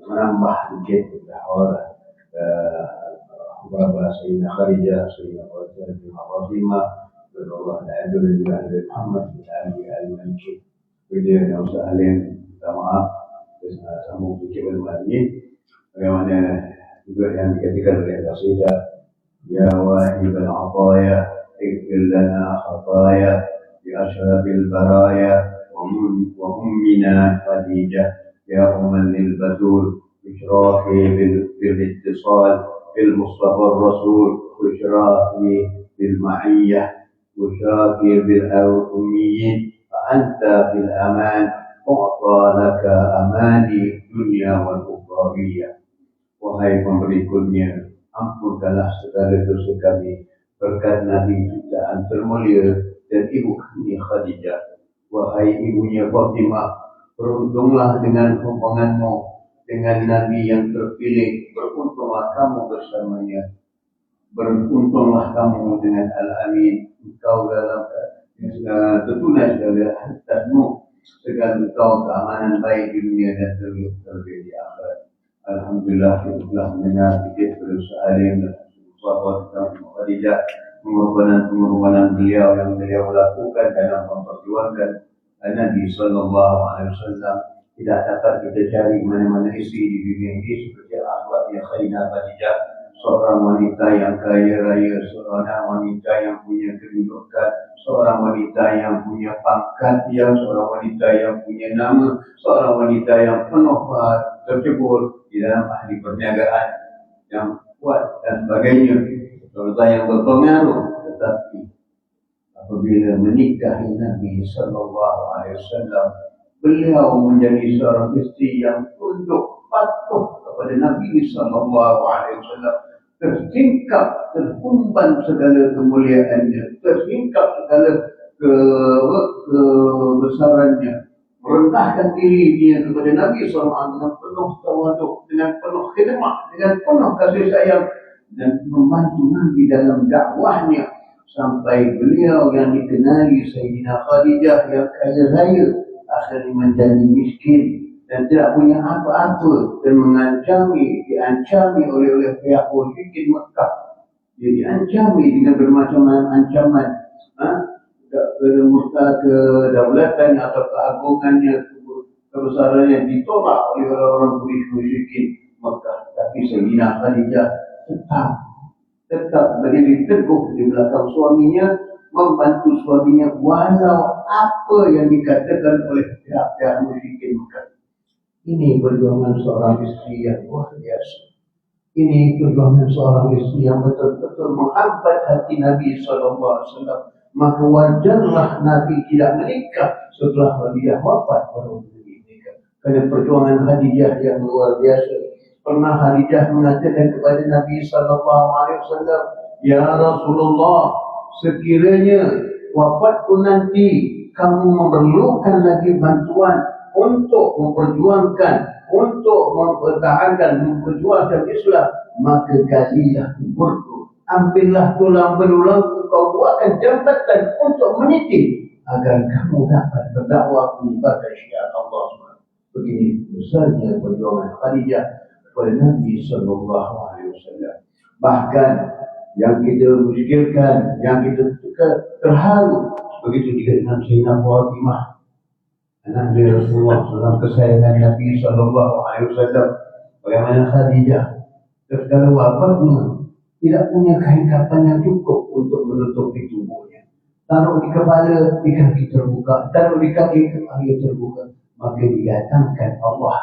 menambah sedikit bahwa beberapa Sayyidina Khadijah, Sayyidina Fatimah, Allah Ta'ala juga ada Muhammad bin Ali al-Manki. Kemudian yang usahain minta maaf sambung sedikit bermadi. Bagaimana juga yang dikatakan oleh Qasidah, Ya wahib al-ataya ighfir lana khataya bi ashrafil baraya وأمنا خديجة يا أما للبتول بشرافي بالاتصال بالمصطفى الرسول بشرافي بالمعية بشرافي بالأميين فأنت في الأمان أعطى لك أماني الدنيا والأخروية. Wahai pemberi kurnia, ampunkanlah segala dosa kami berkat Nabi jutaan termulia dan ibu kami Khadijah. Wahai ibunya Fatimah, beruntunglah dengan hubunganmu dengan Nabi yang terpilih. Beruntunglah kamu bersamanya. Beruntunglah kamu dengan Al-Amin. Engkau dalam tertunai segala hartamu, segala engkau keamanan baik di dunia dan terlebih di akhirat. Alhamdulillah kita telah mendengar fikir berusaha alim dan sahabat dan Khadijah, pengorbanan beliau yang beliau lakukan dalam memperjuangkan Nabi Sallallahu Alaihi Wasallam. Tidak dapat kita cari mana-mana isteri di dunia ini seperti akhlaknya Khadijah Khadijah, seorang wanita yang kaya raya, seorang wanita yang punya kedudukan, seorang wanita yang punya pangkat, seorang wanita yang punya nama, seorang wanita yang penuh tercebur di dalam ahli perniagaan yang kuat dan sebagainya, wanita yang berpengaruh. Tetapi apabila menikahi Nabi Sallallahu Alaihi Wasallam, beliau menjadi seorang isteri yang tunduk patuh kepada Nabi Sallallahu Alaihi Wasallam, tersingkap, terkumban segala kemuliaannya, tersingkap segala kebesarannya, merendahkan diri dia kepada Nabi SAW dengan penuh tawaduk, dengan penuh khidmat, dengan penuh kasih sayang, dan membantu Nabi dalam dakwahnya sampai beliau yang dikenali Sayyidina Khadijah yang kaya raya akhirnya menjadi miskin dan tidak punya apa-apa dan diancami oleh pihak musyrikin Mekah. Dia diancami dengan bermacam-macam ancaman, kedaulatan atau keagungannya, kebesarannya ditolak oleh orang-orang musyrikin Mekah. Tapi Sayyidina Khadijah tetap berdiri teguh di belakang suaminya, membantu suaminya walau apa yang dikatakan oleh pihak-pihak musyrikin Mekah. Ini perjuangan seorang istri yang luar biasa. Ini perjuangan seorang istri yang betul-betul menghambat hati Nabi SAW. Maka wajarlah Nabi tidak menikah setelah Khadijah wafat, baru menikah. Kerana perjuangan Khadijah yang luar biasa. Pernah Khadijah mengatakan kepada Nabi SAW, "Ya Rasulullah, sekiranya wafatku nanti kamu memerlukan lagi bantuan untuk memperjuangkan, untuk memperjuangkan Islam, maka galilah kuburku, ambillah tulang belulangku, kau buatkan jambatan untuk meniti agar kamu dapat berdakwah menyebarkan syiar Allah." Begini besarnya perjuangan Khadijah kepada Nabi Sallallahu Alaihi Wasallam. Bahkan yang kita muskilkan, yang kita terharu, begitu juga dengan Sayyidina Fatimah, anak dari Rasulullah SAW, kesayangan Nabi Sallallahu Alaihi Wasallam. Bagaimana Khadijah ketika wafatnya tidak punya kain kafan yang cukup untuk menutupi tubuhnya. Taruh di kepala, di kaki terbuka, taruh di kaki terbuka. Maka didatangkan Allah,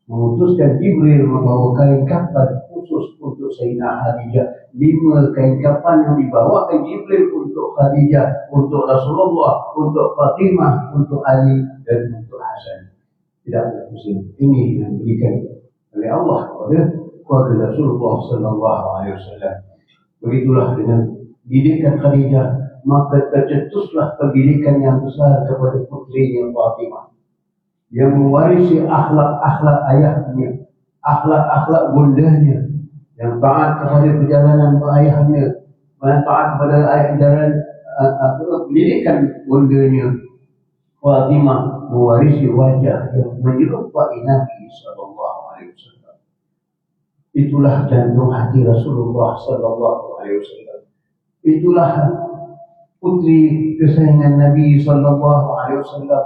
memutuskan Jibril membawa kain kafan khusus untuk Sayyidina Khadijah. 5 kain kafan yang dibawakan Jibril untuk Khadijah, untuk Rasulullah, untuk Fatimah, untuk Ali dan untuk Hasan. Tidak pusing. Ini yang diberikan oleh Allah kepada keluarga Rasulullah Sallallahu Alaihi Wasallam. Begitulah dengan didikan Khadijah, maka tercetuslah pendidikan yang besar kepada putrinya Fatimah, yang mewarisi akhlak-akhlak ayahnya, akhlak-akhlak bundanya, yang taat kepada perjalanan ayahnya, yang taat kepada ajaran pendidikan bundanya. Fatimah mewarisi wajah yang menyerupai Nabi Sallallahu Alaihi Wasallam. Itulah jantung hati Rasulullah Sallallahu Alaihi Wasallam. Itulah putri kesayangan Nabi Sallallahu Alaihi Wasallam.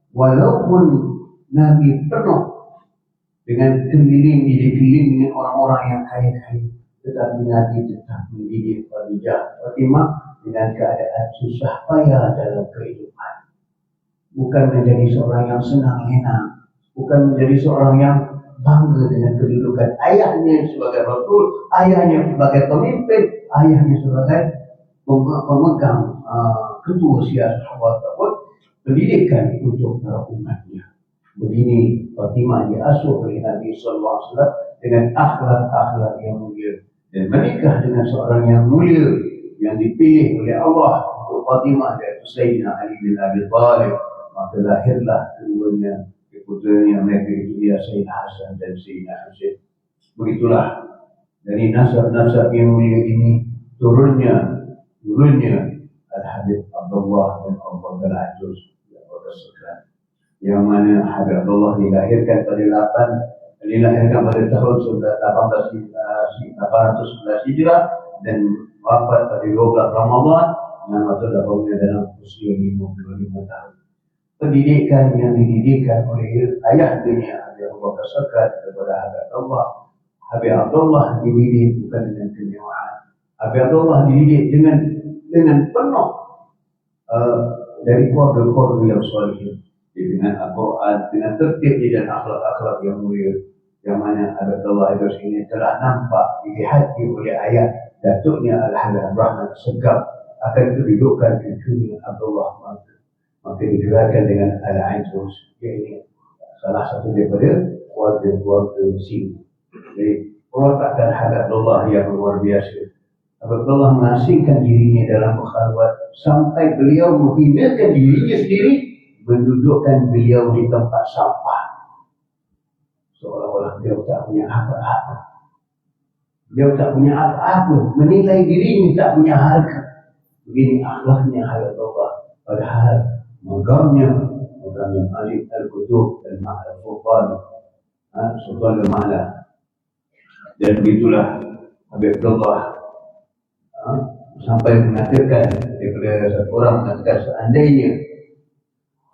Walaupun Nabi penuh dengan dikelilingi orang-orang yang kaya-kaya, tetapi Nabi tetap mendidik Fatimah dengan keadaan susah payah dalam kehidupan. Bukan menjadi seorang yang senang hina, bukan menjadi seorang yang bangga dengan kedudukan ayahnya sebagai Rasul, ayahnya sebagai pemimpin, ayahnya sebagai pemegang ketua syiar sahabat tersebut, pendidikan untuk para umatnya. Begini Fatimah diasuh oleh Nabi Sallallahu Alaihi Wasallam dengan akhlak-akhlak yang mulia, dan menikah dengan seorang yang mulia yang dipilih oleh Allah untuk Fatimah, yaitu Sayyidina Ali bin Abi Thalib. Maka lahirlah keduanya, putranya mereka itu dia Sayyidina Hasan dan Sayyidina Husain. Begitulah dari nasab-nasab yang mulia ini turunnya Al-Habib Abdullah bin Abdul Aziz, yang mana Habib Abdullah dilahirkan pada dilahirkan pada tahun 1811 Hijrah dan wafat pada 12 Ramadan dan waktu lahirnya dalam usia 55 tahun. Pendidikan yang didirikan oleh ayah dunia Habib Abu Bakar As-Sakkat kepada Habib Allah. Habib Abdullah dididik bukan dengan kenyawaan. Habib Abdullah dididik dengan penuh dari keluarga-keluarga yang soleh, dengan Al-Quran, dengan tertib dan akhlak-akhlak yang mulia, yang mana Habib Abdullah Idrus ini telah nampak dilihat oleh ayah datuknya Al-Habib Rahman Segaf akan kedudukan cucunya Abdullah maka digelarkan dengan Al-Idrus. Ini salah satu daripada keluarga sini. Jadi perwatakan Habib Abdullah yang luar biasa. Habib Abdullah mengasingkan dirinya dalam berkhalwat sampai beliau menghinakan dirinya sendiri, mendudukkan beliau di tempat sampah seolah-olah beliau tak punya apa-apa. Beliau tak punya apa-apa, menilai dirinya tak punya harga. Begini akhlaknya Habib Abdullah. Padahal megamnya Alif Al-Qutub dan Ma'al Sultan Sultan Al-Ma'la. Dan begitulah Habib Abdullah sampai mengatakan daripada satu orang mengatakan seandainya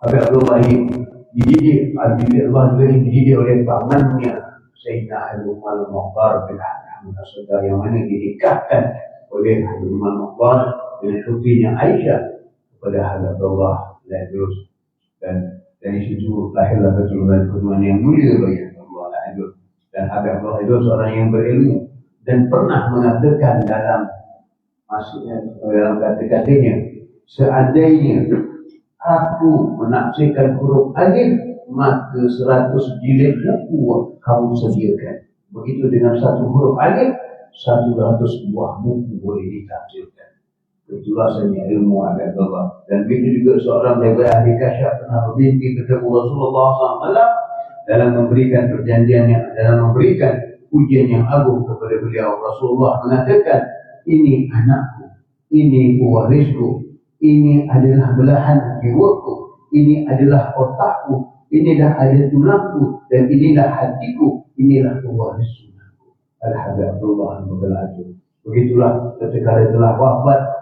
Habib Abdullah ini dididik oleh pamannya Sayyidina Habib Al-Mukhtar bin Ahmad As-Sadar, yang mana didekatkan oleh Habib Al-Mukhtar dengan putrinya Aisyah kepada Habib Abdullah Al-Idrus, dan dari situ lahirlah keturunan yang mulia bagi Abdullah Al-Idrus. Dan Habib Abdullah Idrus seorang yang berilmu dan pernah mengatakan dalam kata-katanya, seandainya aku menafsirkan huruf alif, maka 100 jilid buku kamu sediakan. Begitu dengan satu huruf alif, 100 buah buku boleh ditafsirkan. Itulah sebenarnya ilmu Habib Abdullah. Dan begitu juga seorang daripada ahli kasyaf pernah bermimpi ketemu Rasulullah SAW dalam memberikan perjanjiannya, dalam memberikan ujian yang agung kepada beliau. Rasulullah mengatakan, ini anakku, ini pewarisku, ini adalah belahan jiwaku, ini adalah otakku, inilah ada tulangku, dan inilah hatiku, inilah pewaris sunnahku. Al-Habib Abdullah Al-Mughal. Begitulah ketika dia telah wafat,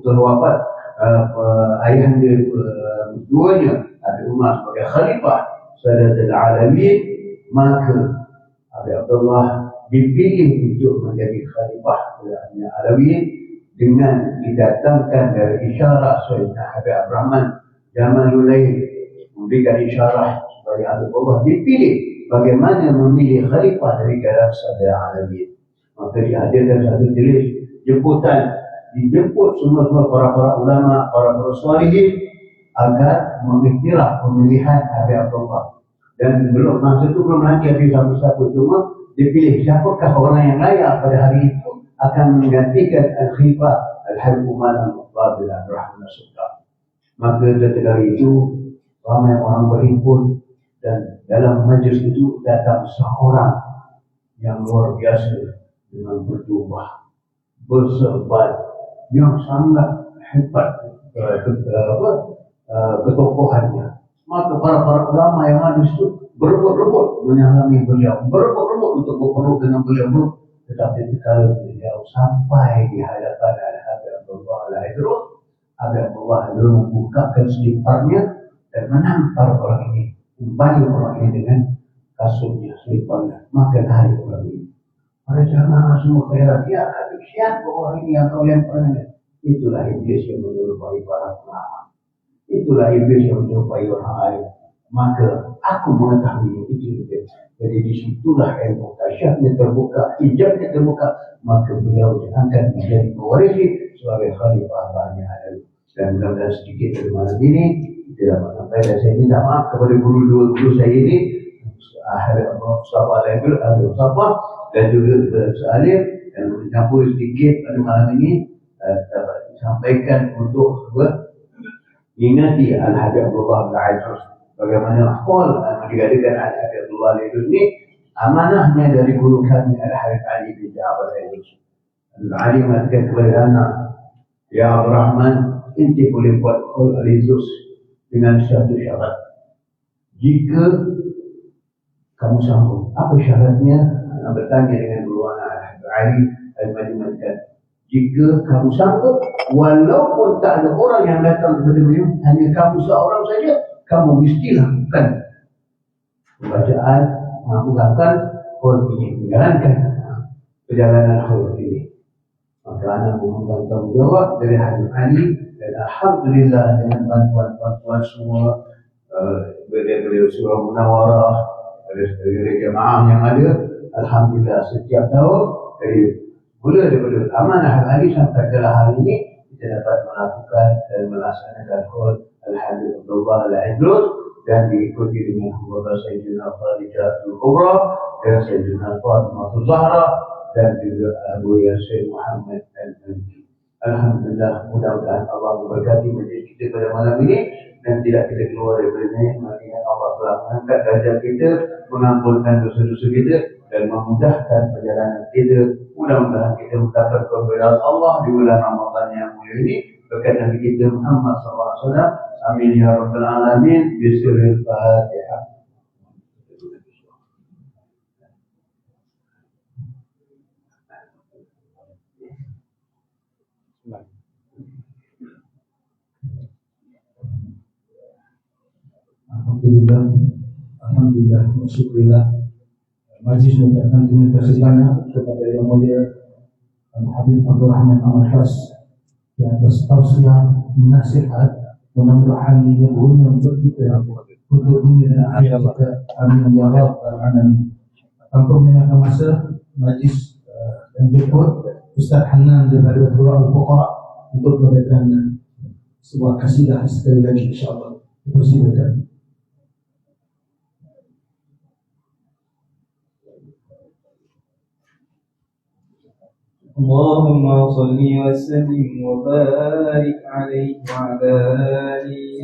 terwafat ayahnya keduanya Habib Umar sebagai khalifah Saadatul Alamin, maka Habib Abdullah dipilih untuk menjadi khalifah Alawiyin dengan didatangkan dari isyarat Sayyidina Habib Rahman Jamalulail, memberikan isyarat supaya Habib Abdullah dipilih bagaimana memilih khalifah dari dalam Saadatul Alawiyin. Maka dihadirkan satu tulis jemputan, dijemput semua para ulama, para salihin agar mengiktiraf pemilihan Habib Abdullah. Dan belum masa itu belum lagi habis satu-satu, cuma dipilih siapakah orang yang layak pada hari itu akan menggantikan Al-Khifah Al-Habib Umar Al-Mukhtar bin Abdurrahman As-Sultan. Maka ketika itu ramai orang berhimpun, dan dalam majlis itu datang seorang yang luar biasa dengan berjubah, berserban yang sangat hebat ketokohannya. Maka para ulama yang ada itu berebut-rebut menyalami beliau, berebut-rebut untuk berperuk dengan beliau. Tetapi ketika beliau sampai di hadapan Al-Habib Abdullah Al-Idrus, Habib Abdullah Al-Idrus membukakan seliparnya dan menampar orang ini, kembali orang ini dengan kasurnya, seliparnya. Maka hari orang ini, para jamaah semua heran, ya Habib, siapa orang ini yang kau lemparnya? Itulah iblis yang menyerupai para ulama. Itulah iblis yang menyerupai orang lain. Maka aku mengetahui itu. Jadi disitulah ilmu kasyafnya terbuka, hijabnya terbuka. Maka beliau diangkat menjadi pewarisi sebagai khalifah Bani Alawi. Dan mudah-mudahan sedikit dari malam ini tidak menyampaikan. Saya minta maaf kepada guru saya ini, Habib Mustafa Al-Habib Mustafa dan juga Salim, yang mencampur sedikit pada malam ini dapat disampaikan untuk mengingati Al-Habib Abdullah Al-Idrus. Bagaimana hal yang digadakan Al-Habib Abdullah Al-Idrus ini amanahnya dari guru kami Al-Habib Ali bin Ja'far Al-Idrus. Al-Ali mengatakan kepada anak, ya Abdul Rahman, inti boleh buat Al-Idrus dengan satu syarat. Jika kamu sanggup, apa syaratnya? Bertanya dengan guru anak Ali Al-Madinah. Jika kamu sanggup, walaupun tak ada orang yang datang kepada beliau, hanya kamu seorang saja, kamu mesti lakukan pembacaan, mengamalkan khulq ini, menjalankan perjalanan khulq ini. Maka anak memegang tanggungjawab dari Habib Ali, dan alhamdulillah dengan bantuan semua beliau surah Munawarah, dari jemaah yang ada, alhamdulillah setiap tahun mula daripada amanah Ali sampai ke hari ini kita dapat melakukan dan melaksanakan khulq Al-Habib Abdullah Al-Idrus, dan diikuti dengan keluarga Sayyidina Khadijatul Kubra dan Sayyidina Fatimah Zahra dan juga Abu Yasir Muhammad Al-Maliki. Alhamdulillah, mudah-mudahan Allah memberkati majlis kita pada malam ini dan tidak kita keluar daripada nikmat yang Allah telah mengangkat darjat kita, mengampunkan dosa-dosa kita dan memudahkan perjalanan kita. Mudah-mudahan kita mendapat keridhaan Allah di bulan Ramadan yang mulia ini berkat Nabi kita Muhammad SAW. Amin ya rabbal alamin. Bismillahirrahmanirrahim. Alhamdulillah, syukurillah. Majlis mengucapkan terima kasih banyak kepada Yang Mulia Habib Abdul Rahman Al-Has di atas tausiah, nasihat, mudah-mudahan ini guna untuk kita untuk dunia dan akhirat kita. Amin ya rabbal alamin. Tanpa meninggalkan masa, majlis dan jemput Ustaz Hanan daripada Surah Al-Fuqara untuk memberikan sebuah kasidah sekali lagi, insyaAllah. Persilakan. اللهم صل وسلم وبارك عليه وعلى آله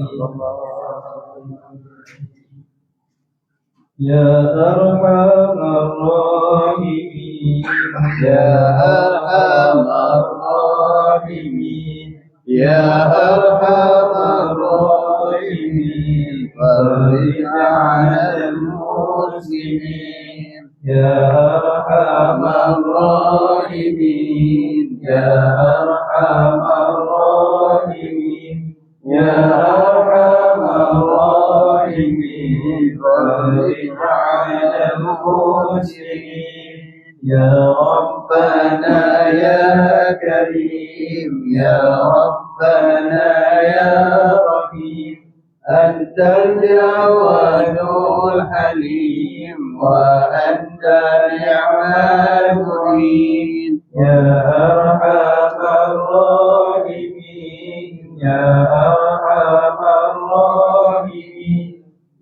يا أرحم الراحمين يا أرحم الراحمين يا أرحم الراحمين فرج على المسلمين يا أرحم الراحمين يا أرحم الراحمين يا أرحم الراحمين فرج على المسلمين يا ربنا يا كريم يا ربنا يا رحيم أنت الجواد الحليم وأنت نعم المعين يا أرحم الراحمين يا أرحم الراحمين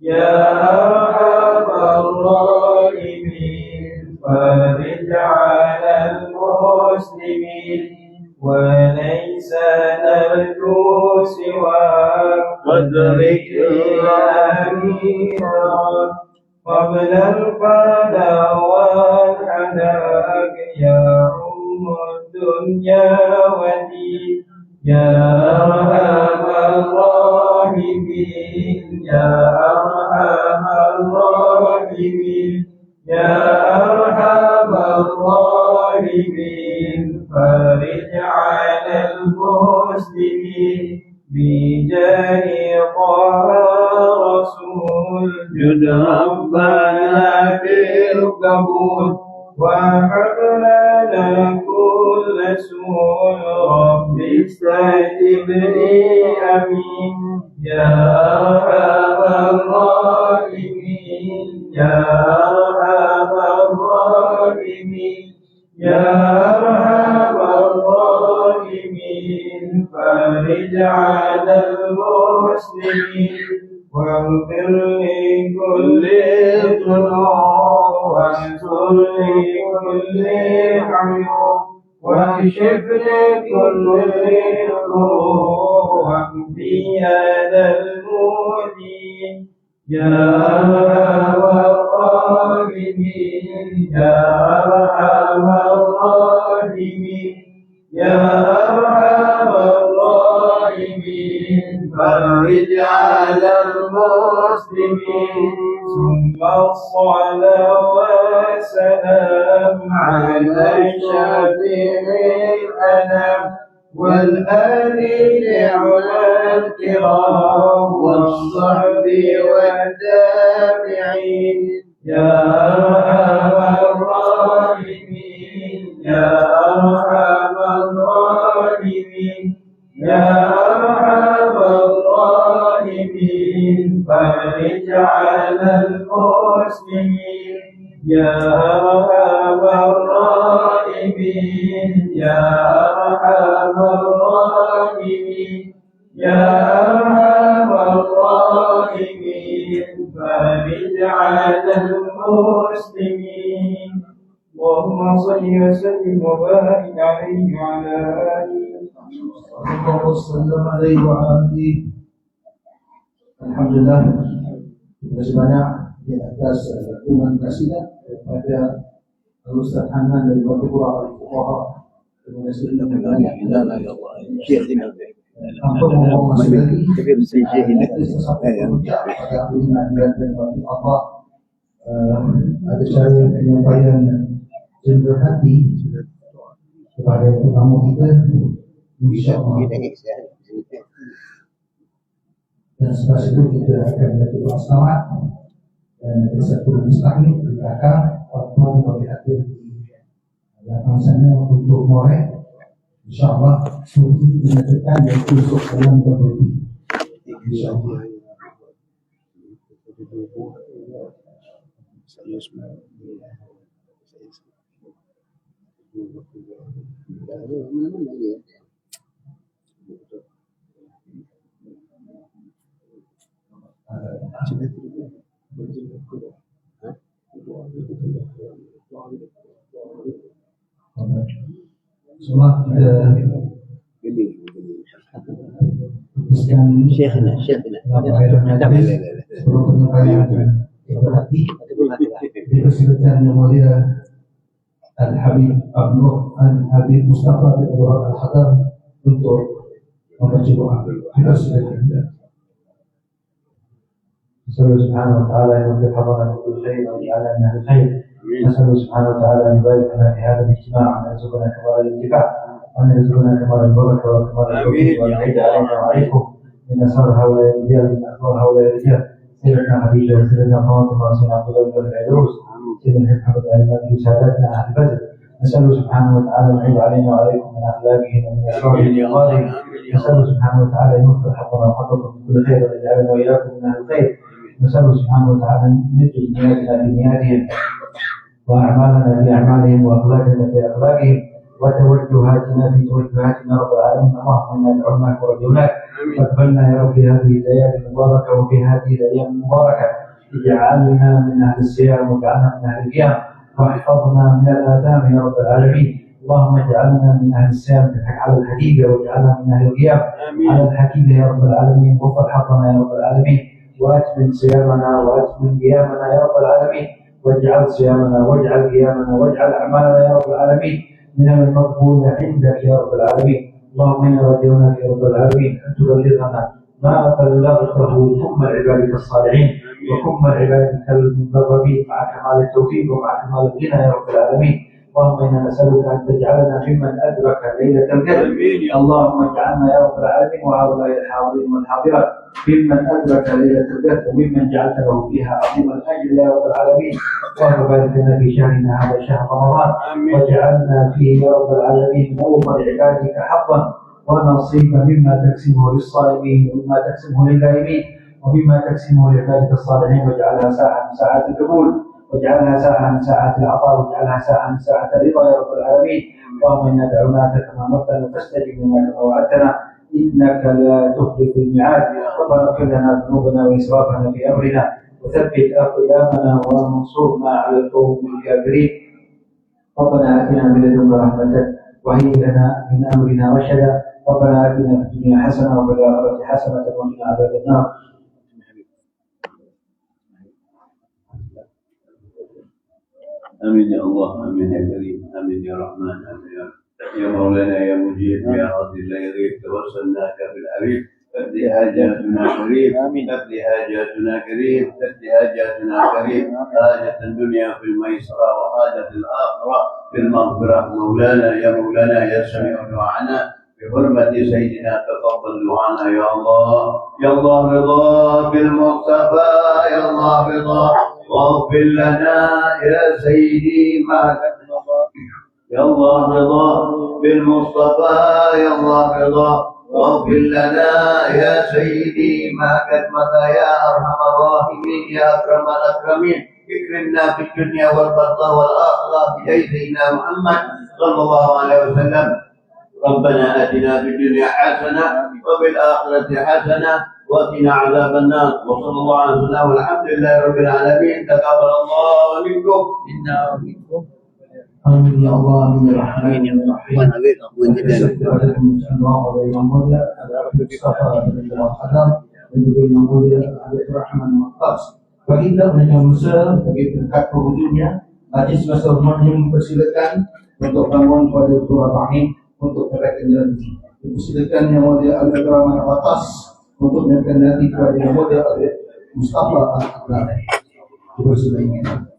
يا أرحم الراحمين فرج على المسلمين وليس نرجو سواك وادرك الأمين قبل القضاء والهلاك يعم الدنيا والدين يا أرحم الراحمين يا أرحم الراحمين يا أرحم الراحمين فرج على المسلمين بجاه طه رسول جد ربنا بالقبول وهب لنا كل سوء رب استجب لي امين يا ارحم الراحمين يا ارحم الراحمين يا ارحم الراحمين فرج على المسلمين واغفر لكل ذنوب واستر لكل عيوب واكشف لكل كروب واكفي هذا المؤذين يا أرحم الراحمين يا أرحم الراحمين يا أرحم الراحمين فرج على على المسلمين ثم الصلاة والسلام على شفيع الأنام والآل الأعلى الكرام والصحب والتابعين يا أرحم الراحمين يا أرحم الراحمين يا أرحم الراحمين فرج على المسلمين يا أرحم الراحمين يا أرحم الراحمين يا أرحم الراحمين فرج على المسلمين اللهم صل وسلم وبارك عليه وعلى آله Allahumma salli alaihi wa alihi. Alhamdulillah, terima kasih banyak di atas dukungan kasihnya kepada Ustaz Hanan dari Wadi Pura Al-Fuqaha. Terima kasih banyak. Tanpa ngomong masih lagi, ada cara penyampaian cenderung hati kepada tamu kita. InsyaAllah. Dan setelah itu kita akan melakukan selamat dan bersatu mustahil di belakang waktu bagi hadir di belakang sana untuk morek. InsyaAllah suruh kita menyatakan yang untuk dalam berbudi. InsyaAllah. Semua Syekhna dipersilakan yang mulia Al-Habib Abdullah Al-Habib Mustafa bin Abdullah Al-Hadar untuk membaca doa. Silakan. نسأل سبحانه وتعالى أن يغفر حضرنا من كل شيء ويجعلنا من أهل الخير. نسأل سبحانه وتعالى أن يبارك لنا في هذا الاجتماع وأن يرزقنا كمال الانتفاع وأن يرزقنا كمال البركة وكمال التوفيق وأن يعيد علينا وعليكم من أسرار هؤلاء الرجال من أخبار هؤلاء الرجال سيدنا خديجة وسيدنا فاطمة وسيدنا عبد الله بن العيدروس سيدنا محمد بن المهدي وساداتنا أهل بدر. نسأل سبحانه وتعالى أن يعيد علينا وعليكم من أخلاقهم ومن أسرارهم وأقوالهم. نسأل سبحانه وتعالى أن يغفر حقنا وحقكم من كل خير ويجعلنا وإياكم من أهل الخير. نسأل سبحانه وتعالى أن يجعل نياتنا في نياتهم وأعمالنا في أعمالهم وأخلاقنا في أخلاقهم وتوجهاتنا في توجهاتنا رب العالمين. اللهم إنا ندعوناك ورجوناك واقبلنا يا رب هذه الليالي المباركة وفي هذه الأيام المباركة. اجعلنا من أهل الصيام واجعلنا من أهل القيام واحفظنا من الآثام يا رب العالمين. اللهم اجعلنا من أهل الصيام على الحقيقة واجعلنا من أهل القيام على الحقيقة يا رب العالمين. وفق حقنا يا رب العالمين وأتمم صيامنا وأتمم قيامنا يا رب العالمين. واجعل صيامنا واجعل قيامنا واجعل أعمالنا يا رب العالمين من المقبول عندك يا رب العالمين. اللهم إنا رجوناك يا رب العالمين أن تبلغنا ما بلغته كم عبادك الصالحين وكم عبادك المقربين مع كمال التوفيق ومع كمال الغنى يا رب العالمين. اللهم إنا نسألك أن تجعلنا ممن أدرك ليلة القدر. اللهم اجعلنا يا رب العالمين وهؤلاء الحاضرين والحاضرات ممن أدرك ليلة القدر وممن جعلت له فيها عظيم الأجر يا رب العالمين. اللهم بارك لنا في شهرنا هذا شهر رمضان واجعلنا فيه يا رب العالمين من أوفر عبادك حظا ونصيبا مما تقسمه للصائمين ومما تقسمه للقائمين ومما تقسمه لعبادك الصالحين. واجعلها ساعة من ساعات القبول واجعلها ساعة من ساعات العطاء واجعلها ساعة من ساعات الرضا يا رب العالمين. اللهم إنا دعوناك كما أمرتنا فاستجب لنا كما وعدتنا إنك لا تخلف الميعاد. ربنا اغفر لنا ذنوبنا وإسرافنا في أمرنا وثبت أقدامنا وانصرنا على القوم الكافرين. ربنا آتنا من لدنك رحمة وهيئ لنا من أمرنا رشدا. ربنا آتنا في الدنيا حسنة وفي الآخرة حسنة وقنا عذاب النار. آمين يا الله آمين يا كريم آمين يا رحمن آمين يا مولانا يا مجيب يا عظيم لا يغيب توسلناك بالحبيب تقضي حاجاتنا كريم تقضي حاجاتنا كريم تقضي حاجاتنا كريم حاجة الدنيا في الميسرة وحاجة الآخرة في المغفرة مولانا يا سميع دعانا بحرمة سيدنا تقبل دعانا يا الله رضا بالمصطفى يا الله رضا واغفر لنا يا سيدي ما يا الله رضا بالمصطفى يا الله رضا واغفر لنا يا سيدي ما قد مضى يا ارحم الراحمين يا اكرم الاكرمين اكرمنا في الدنيا والبرزخ والاخره بسيدنا محمد صلى الله عليه وسلم. ربنا اتنا في الدنيا حسنه وفي الاخره حسنه وقنا عذاب النار وصلى الله على سيدنا والحمد لله رب العالمين. تقبل الله منكم منا ومنكم. Amin ya Allah, amin ya Rahman. Amin ya Rahman. Yang mulia adalah Mustafa bin Adam dan juga yang mulia adalah Rahman Muqtas. Bagi kita menjadi Musa, bagi dekat penghujungnya, Majlis Masa Hormat yang mempersilakan untuk bangun pada Ketua Rahim untuk mereka nanti. Dipersilakan yang mulia adalah Rahman Muqtas untuk mereka nanti kepada yang mulia adalah Mustafa Al-Adlan. Dipersilakan.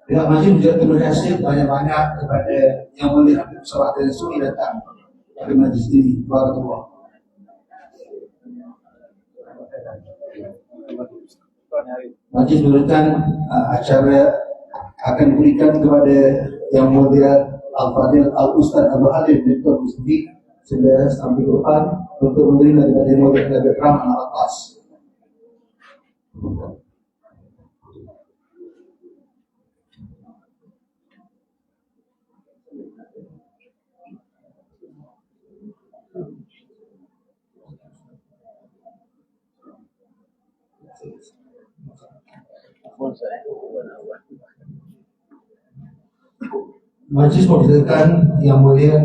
Ya, Majid juga terima kasih banyak-banyak kepada yang mulia Habib Salah dan Suri datang pada majlis ini. Barakallah. Majlis memberikan acara akan diberikan kepada yang mulia Al-Fadil Al-Ustaz Abu Halim Dr. Musdi sudah sampai ke depan untuk menerima daripada yang mulia Habib Rahman Al-Atas. Majlis mempersilakan yang mulia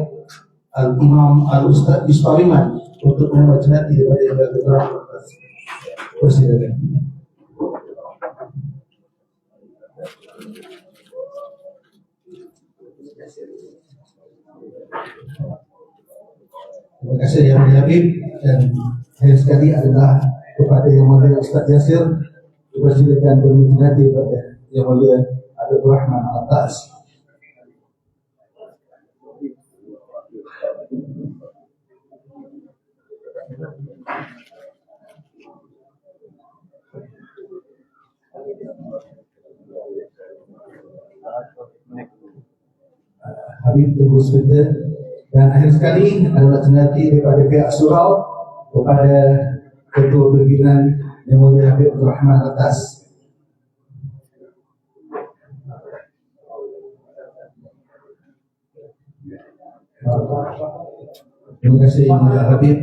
Al-Imam Al-Ustaz Ispariman untuk membaca nanti daripada yang bergerak. Persilakan. Terima kasih yang mulia Habib dan saya sekali adalah kepada yang mulia Ustaz Yasir. Dipersilakan berminta nanti kepada yang mulia Abdul Rahman Al-Atas. Habib tunggu sebentar. Dan akhir sekali adalah nanti daripada pihak surau kepada Ketua Pimpinan Yang Mulia Habib Rahman Atas. Terima kasih Yang Mulia Habib.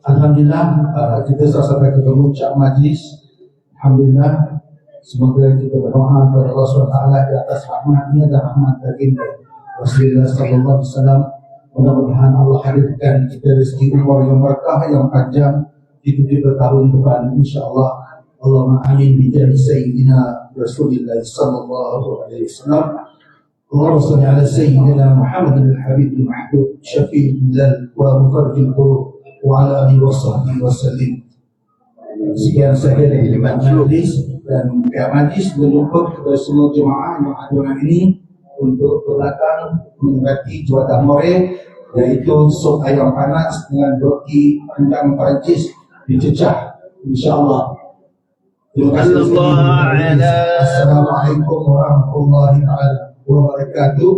Alhamdulillah, kita sampai ke puncak majlis. Alhamdulillah, semoga kita berdoa kepada Allah SWT di atas rahmatnya dan rahmat baginda Rasulullah sallallahu alaihi wasallam. Mudah-mudahan Allah hadirkan kita rezeki umur yang berkah yang panjang di 7 tahun depan insyaallah. Allahumma amin bi jahi sayyidina Rasulullah sallallahu alaihi wasallam. Allahumma salli ala sayyidina Muhammad al-Habib al-Mahbub syafi'il wa mufarrijil qulub wa ala alihi wasahbihi wasallim. Sekian sahaja dari majlis dan pihak majlis menuntut kepada semua jemaah yang hadir ini untuk ke belakang menikmati juadah more, yaitu sup ayam panas dengan roti rendang Perancis dicecah insyaallah. Terima kasih. Assalamualaikum warahmatullahi wabarakatuh.